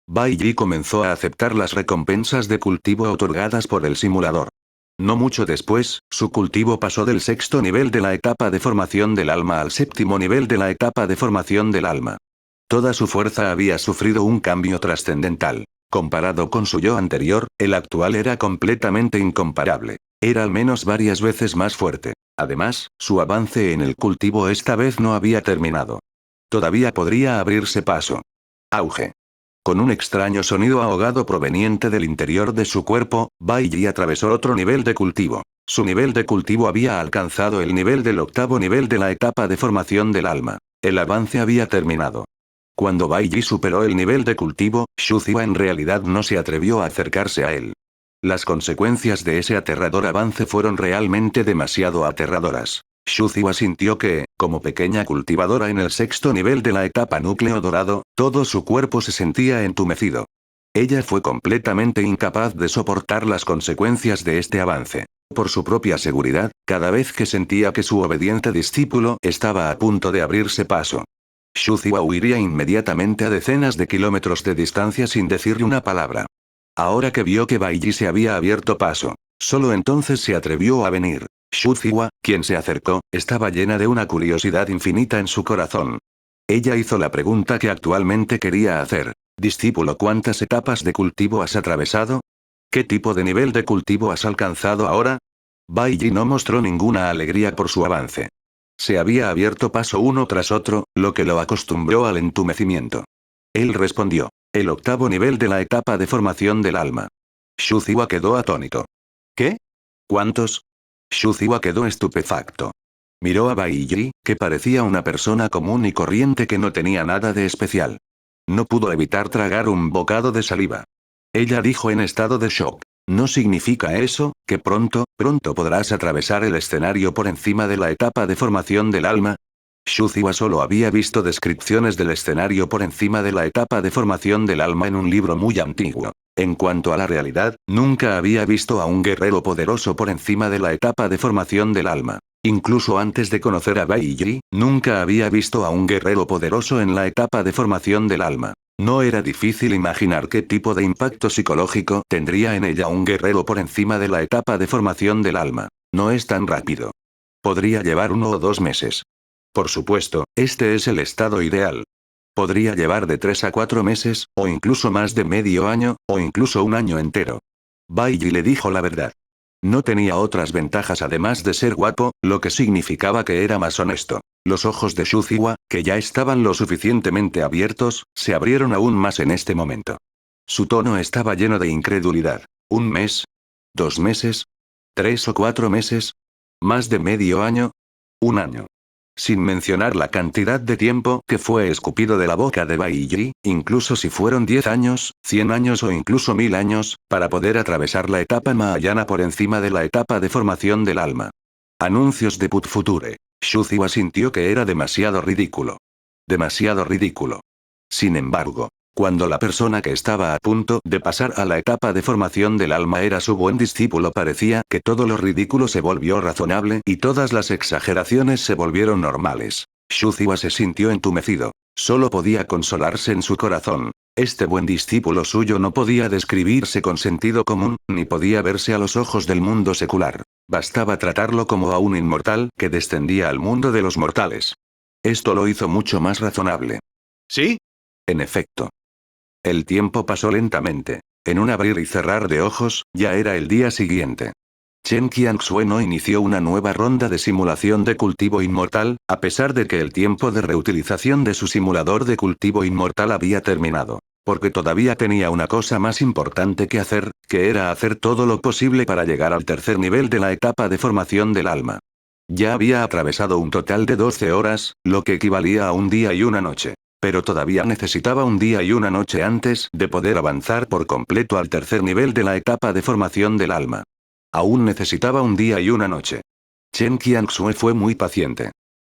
S1: Bai Yi comenzó a aceptar las recompensas de cultivo otorgadas por el simulador. No mucho después, su cultivo pasó del 6º nivel de la etapa de formación del alma al 7º nivel de la etapa de formación del alma. Toda su fuerza había sufrido un cambio trascendental. Comparado con su yo anterior, el actual era completamente incomparable. Era al menos varias veces más fuerte. Además, su avance en el cultivo esta vez no había terminado. Todavía podría abrirse paso. Auge. Con un extraño sonido ahogado proveniente del interior de su cuerpo, Bai Yi atravesó otro nivel de cultivo. Su nivel de cultivo había alcanzado el nivel del 8º nivel de la etapa de formación del alma. El avance había terminado. Cuando Bai Yi superó el nivel de cultivo, Xu Ziwa en realidad no se atrevió a acercarse a él. Las consecuencias de ese aterrador avance fueron realmente demasiado aterradoras. Xu Ziwa sintió que, como pequeña cultivadora en el 6º nivel de la etapa núcleo dorado, todo su cuerpo se sentía entumecido. Ella fue completamente incapaz de soportar las consecuencias de este avance. Por su propia seguridad, cada vez que sentía que su obediente discípulo estaba a punto de abrirse paso, Xu Ziwa huiría inmediatamente a decenas de kilómetros de distancia sin decirle una palabra. Ahora que vio que Bai Yi se había abierto paso, solo entonces se atrevió a venir. Xu Ziwa, quien se acercó, estaba llena de una curiosidad infinita en su corazón. Ella hizo la pregunta que actualmente quería hacer. Discípulo, ¿cuántas etapas de cultivo has atravesado? ¿Qué tipo de nivel de cultivo has alcanzado ahora? Bai Yi no mostró ninguna alegría por su avance. Se había abierto paso uno tras otro, lo que lo acostumbró al entumecimiento. Él respondió. El 8º nivel de la etapa de formación del alma. Xu Ziwa quedó atónito. ¿Qué? ¿Cuántos? Xu Ziwa quedó estupefacto. Miró a Bai Yi, que parecía una persona común y corriente que no tenía nada de especial. No pudo evitar tragar un bocado de saliva. Ella dijo en estado de shock. ¿No significa eso, que pronto podrás atravesar el escenario por encima de la etapa de formación del alma? Xu Ziwa solo había visto descripciones del escenario por encima de la etapa de formación del alma en un libro muy antiguo. En cuanto a la realidad, nunca había visto a un guerrero poderoso por encima de la etapa de formación del alma. Incluso antes de conocer a Bai Yi, nunca había visto a un guerrero poderoso en la etapa de formación del alma. No era difícil imaginar qué tipo de impacto psicológico tendría en ella un guerrero por encima de la etapa de formación del alma. No es tan rápido. Podría llevar 1 o 2 meses. Por supuesto, este es el estado ideal. Podría llevar de 3 a 4 meses, o incluso más de medio año, o incluso un año entero. Bailey le dijo la verdad. No tenía otras ventajas además de ser guapo, lo que significaba que era más honesto. Los ojos de Shuziwa, que ya estaban lo suficientemente abiertos, se abrieron aún más en este momento. Su tono estaba lleno de incredulidad. ¿Un mes? ¿2 meses? ¿3 o 4 meses? ¿Más de medio año? ¿Un año? Sin mencionar la cantidad de tiempo que fue escupido de la boca de Bailey, incluso si fueron 10 años, 100 años o incluso 1000 años, para poder atravesar la etapa Mahayana por encima de la etapa de formación del alma. Anuncios de Put Future. Shuziwa sintió que era demasiado ridículo. Demasiado ridículo. Sin embargo, cuando la persona que estaba a punto de pasar a la etapa de formación del alma era su buen discípulo, parecía que todo lo ridículo se volvió razonable y todas las exageraciones se volvieron normales. Shuziwa se sintió entumecido. Solo podía consolarse en su corazón. Este buen discípulo suyo no podía describirse con sentido común, ni podía verse a los ojos del mundo secular. Bastaba tratarlo como a un inmortal que descendía al mundo de los mortales. Esto lo hizo mucho más razonable.
S2: ¿Sí?
S1: En efecto. El tiempo pasó lentamente. En un abrir y cerrar de ojos, ya era el día siguiente. Chen Qianxue no inició una nueva ronda de simulación de cultivo inmortal, a pesar de que el tiempo de reutilización de su simulador de cultivo inmortal había terminado. Porque todavía tenía una cosa más importante que hacer, que era hacer todo lo posible para llegar al tercer nivel de la etapa de formación del alma. Ya había atravesado un total de 12 horas, lo que equivalía a un día y una noche. Pero todavía necesitaba un día y una noche antes de poder avanzar por completo al tercer nivel de la etapa de formación del alma. Aún necesitaba un día y una noche. Chen Qianxue fue muy paciente.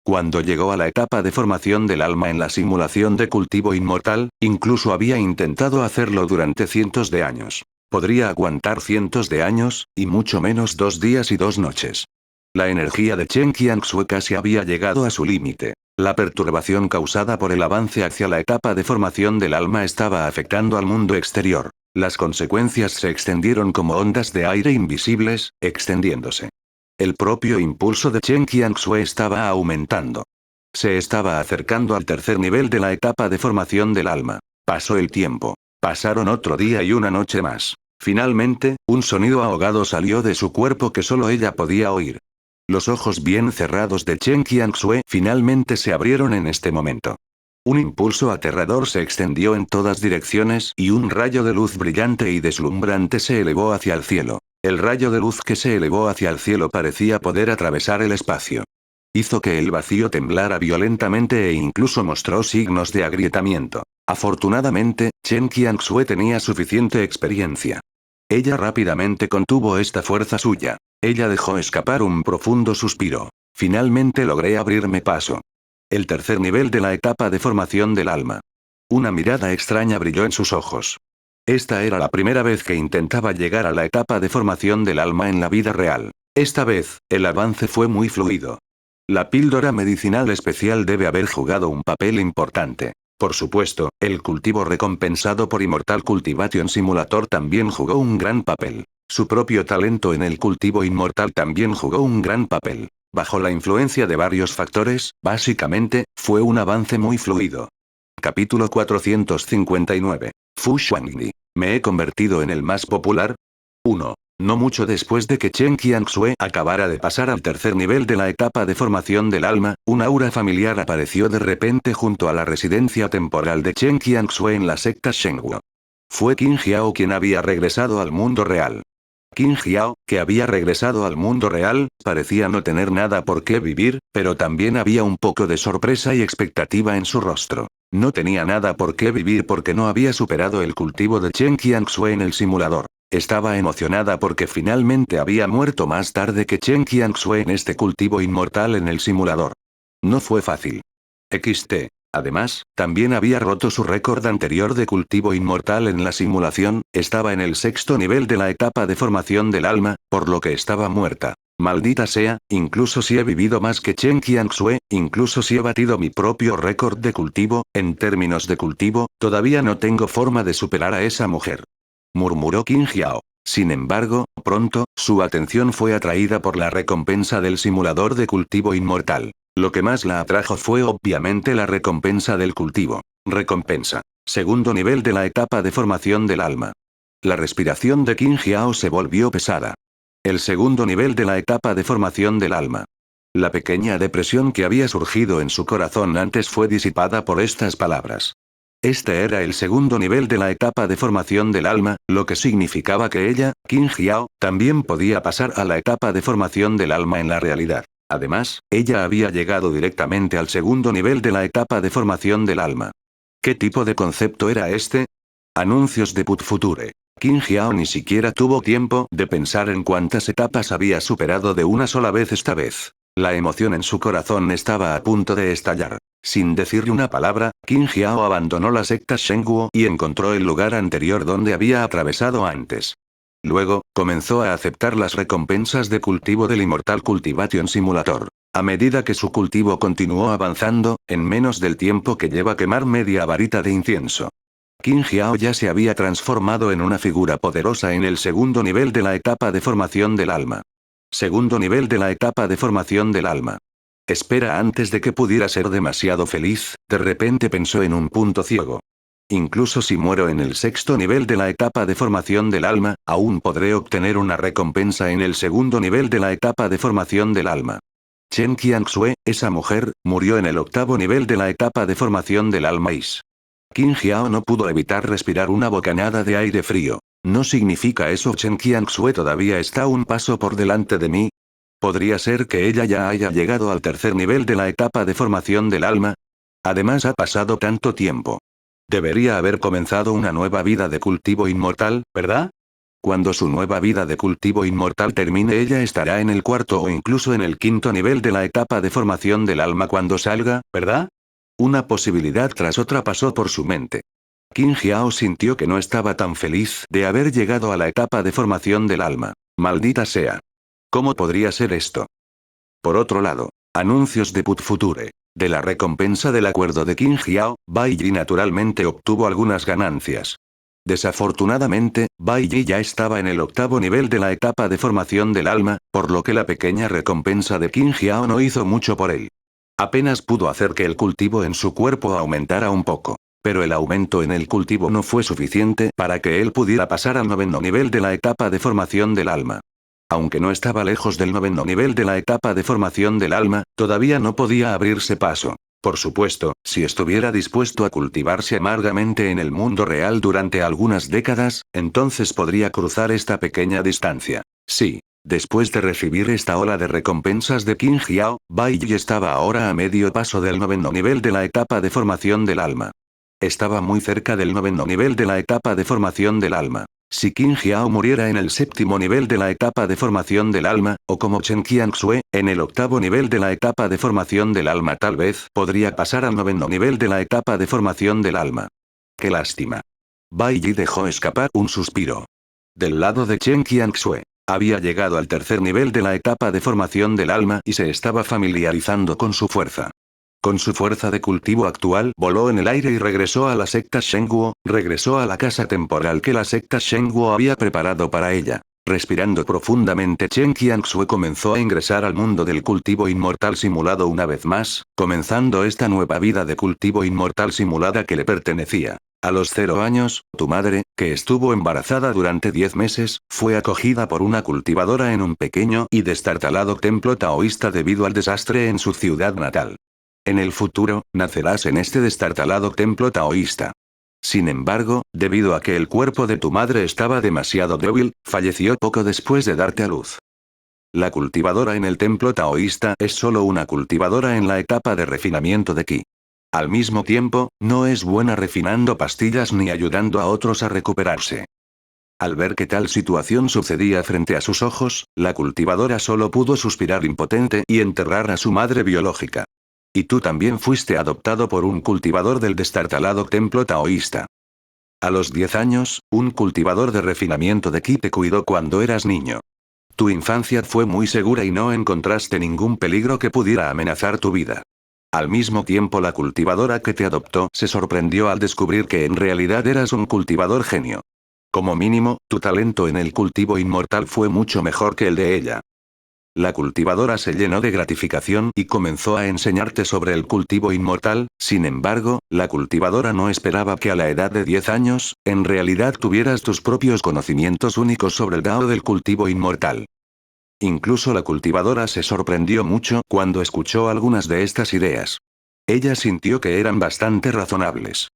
S1: Cuando llegó a la etapa de formación del alma en la simulación de cultivo inmortal, incluso había intentado hacerlo durante cientos de años. Podría aguantar cientos de años, y mucho menos 2 días y 2 noches. La energía de Chen Qianxue casi había llegado a su límite. La perturbación causada por el avance hacia la etapa de formación del alma estaba afectando al mundo exterior. Las consecuencias se extendieron como ondas de aire invisibles, extendiéndose. El propio impulso de Chen Qianxue estaba aumentando. Se estaba acercando al tercer nivel de la etapa de formación del alma. Pasó el tiempo. Pasaron otro día y una noche más. Finalmente, un sonido ahogado salió de su cuerpo que solo ella podía oír. Los ojos bien cerrados de Chen Qianxue finalmente se abrieron en este momento. Un impulso aterrador se extendió en todas direcciones y un rayo de luz brillante y deslumbrante se elevó hacia el cielo. El rayo de luz que se elevó hacia el cielo parecía poder atravesar el espacio. Hizo que el vacío temblara violentamente e incluso mostró signos de agrietamiento. Afortunadamente, Chen Qianxue tenía suficiente experiencia. Ella rápidamente contuvo esta fuerza suya. Ella dejó escapar un profundo suspiro. Finalmente logré abrirme paso. El tercer nivel de la etapa de formación del alma. Una mirada extraña brilló en sus ojos. Esta era la primera vez que intentaba llegar a la etapa de formación del alma en la vida real. Esta vez, el avance fue muy fluido. La píldora medicinal especial debe haber jugado un papel importante. Por supuesto, el cultivo recompensado por Immortal Cultivation Simulator también jugó un gran papel. Su propio talento en el cultivo inmortal también jugó un gran papel. Bajo la influencia de varios factores, básicamente, fue un avance muy fluido. Capítulo 459. Fu Xuangdi. ¿Me he convertido en el más popular? 1. No mucho después de que Chen Qianxue acabara de pasar al tercer nivel de la etapa de formación del alma, un aura familiar apareció de repente junto a la residencia temporal de Chen Qianxue en la secta Shengguo. Fue Qin Jiao quien había regresado al mundo real. Qin Jiao, que había regresado al mundo real, parecía no tener nada por qué vivir, pero también había un poco de sorpresa y expectativa en su rostro. No tenía nada por qué vivir porque no había superado el cultivo de Chen Qianxue en el simulador. Estaba emocionada porque finalmente había muerto más tarde que Chen Qianxue en este cultivo inmortal en el simulador. No fue fácil. XT. Además, también había roto su récord anterior de cultivo inmortal en la simulación, estaba en el sexto nivel de la etapa de formación del alma, por lo que estaba muerta. Maldita sea, incluso si he vivido más que Chen Qianxue, incluso si he batido mi propio récord de cultivo, en términos de cultivo, todavía no tengo forma de superar a esa mujer. Murmuró Qin Jiao. Sin embargo, pronto, su atención fue atraída por la recompensa del simulador de cultivo inmortal. Lo que más la atrajo fue obviamente la recompensa del cultivo. Recompensa. Segundo nivel de la etapa de formación del alma. La respiración de Qin Jiao se volvió pesada. El segundo nivel de la etapa de formación del alma. La pequeña depresión que había surgido en su corazón antes fue disipada por estas palabras. Este era el segundo nivel de la etapa de formación del alma, lo que significaba que ella, Qin Jiao, también podía pasar a la etapa de formación del alma en la realidad. Además, ella había llegado directamente al segundo nivel de la etapa de formación del alma. ¿Qué tipo de concepto era este? Anuncios de Put Future. Qin Jiao ni siquiera tuvo tiempo de pensar en cuántas etapas había superado de una sola vez esta vez. La emoción en su corazón estaba a punto de estallar. Sin decirle una palabra, Qin Jiao abandonó la secta Shengguo y encontró el lugar anterior donde había atravesado antes. Luego, comenzó a aceptar las recompensas de cultivo del Immortal Cultivation Simulator. A medida que su cultivo continuó avanzando, en menos del tiempo que lleva quemar media varita de incienso. Qin Jiao ya se había transformado en una figura poderosa en el segundo nivel de la etapa de formación del alma. Segundo nivel de la etapa de formación del alma. Espera, antes de que pudiera ser demasiado feliz, de repente pensó en un punto ciego. Incluso si muero en el sexto nivel de la etapa de formación del alma, aún podré obtener una recompensa en el segundo nivel de la etapa de formación del alma. Chen Qianxue, esa mujer, murió en el octavo nivel de la etapa de formación del alma. Qin Jiao no pudo evitar respirar una bocanada de aire frío. ¿No significa eso Chen Qianxue todavía está un paso por delante de mí? ¿Podría ser que ella ya haya llegado al tercer nivel de la etapa de formación del alma? Además, ha pasado tanto tiempo. Debería haber comenzado una nueva vida de cultivo inmortal, ¿verdad? Cuando su nueva vida de cultivo inmortal termine, ella estará en el cuarto o incluso en el quinto nivel de la etapa de formación del alma cuando salga, ¿verdad? Una posibilidad tras otra pasó por su mente. Qin Jiao sintió que no estaba tan feliz de haber llegado a la etapa de formación del alma. Maldita sea. ¿Cómo podría ser esto? Por otro lado, anuncios de Put Future. De la recompensa del acuerdo de Qin Jiao, Bai Yi naturalmente obtuvo algunas ganancias. Desafortunadamente, Bai Yi ya estaba en el octavo nivel de la etapa de formación del alma, por lo que la pequeña recompensa de Qin Jiao no hizo mucho por él. Apenas pudo hacer que el cultivo en su cuerpo aumentara un poco. Pero el aumento en el cultivo no fue suficiente para que él pudiera pasar al noveno nivel de la etapa de formación del alma. Aunque no estaba lejos del noveno nivel de la etapa de formación del alma, todavía no podía abrirse paso. Por supuesto, si estuviera dispuesto a cultivarse amargamente en el mundo real durante algunas décadas, entonces podría cruzar esta pequeña distancia. Sí. Después de recibir esta ola de recompensas de Qin Jiao, Bai Yi estaba ahora a medio paso del noveno nivel de la etapa de formación del alma. Estaba muy cerca del noveno nivel de la etapa de formación del alma. Si Qin Jiao muriera en el séptimo nivel de la etapa de formación del alma, o como Chen Qianxue, en el octavo nivel de la etapa de formación del alma, tal vez podría pasar al noveno nivel de la etapa de formación del alma. ¡Qué lástima! Bai Yi dejó escapar un suspiro. Del lado de Chen Qianxue, había llegado al tercer nivel de la etapa de formación del alma y se estaba familiarizando con su fuerza. Con su fuerza de cultivo actual, voló en el aire y regresó a la secta Shengguo, regresó a la casa temporal que la secta Shengguo había preparado para ella. Respirando profundamente, Chen Qianxue comenzó a ingresar al mundo del cultivo inmortal simulado una vez más, comenzando esta nueva vida de cultivo inmortal simulada que le pertenecía. A los 0 años, tu madre, que estuvo embarazada durante 10 meses, fue acogida por una cultivadora en un pequeño y destartalado templo taoísta debido al desastre en su ciudad natal. En el futuro, nacerás en este destartalado templo taoísta. Sin embargo, debido a que el cuerpo de tu madre estaba demasiado débil, falleció poco después de darte a luz. La cultivadora en el templo taoísta es solo una cultivadora en la etapa de refinamiento de ki. Al mismo tiempo, no es buena refinando pastillas ni ayudando a otros a recuperarse. Al ver que tal situación sucedía frente a sus ojos, la cultivadora solo pudo suspirar impotente y enterrar a su madre biológica. Y tú también fuiste adoptado por un cultivador del destartalado templo taoísta. A los 10 años, un cultivador de refinamiento de ki te cuidó cuando eras niño. Tu infancia fue muy segura y no encontraste ningún peligro que pudiera amenazar tu vida. Al mismo tiempo, la cultivadora que te adoptó se sorprendió al descubrir que en realidad eras un cultivador genio. Como mínimo, tu talento en el cultivo inmortal fue mucho mejor que el de ella. La cultivadora se llenó de gratificación y comenzó a enseñarte sobre el cultivo inmortal. Sin embargo, la cultivadora no esperaba que a la edad de 10 años, en realidad tuvieras tus propios conocimientos únicos sobre el Dao del cultivo inmortal. Incluso la cultivadora se sorprendió mucho cuando escuchó algunas de estas ideas. Ella sintió que eran bastante razonables.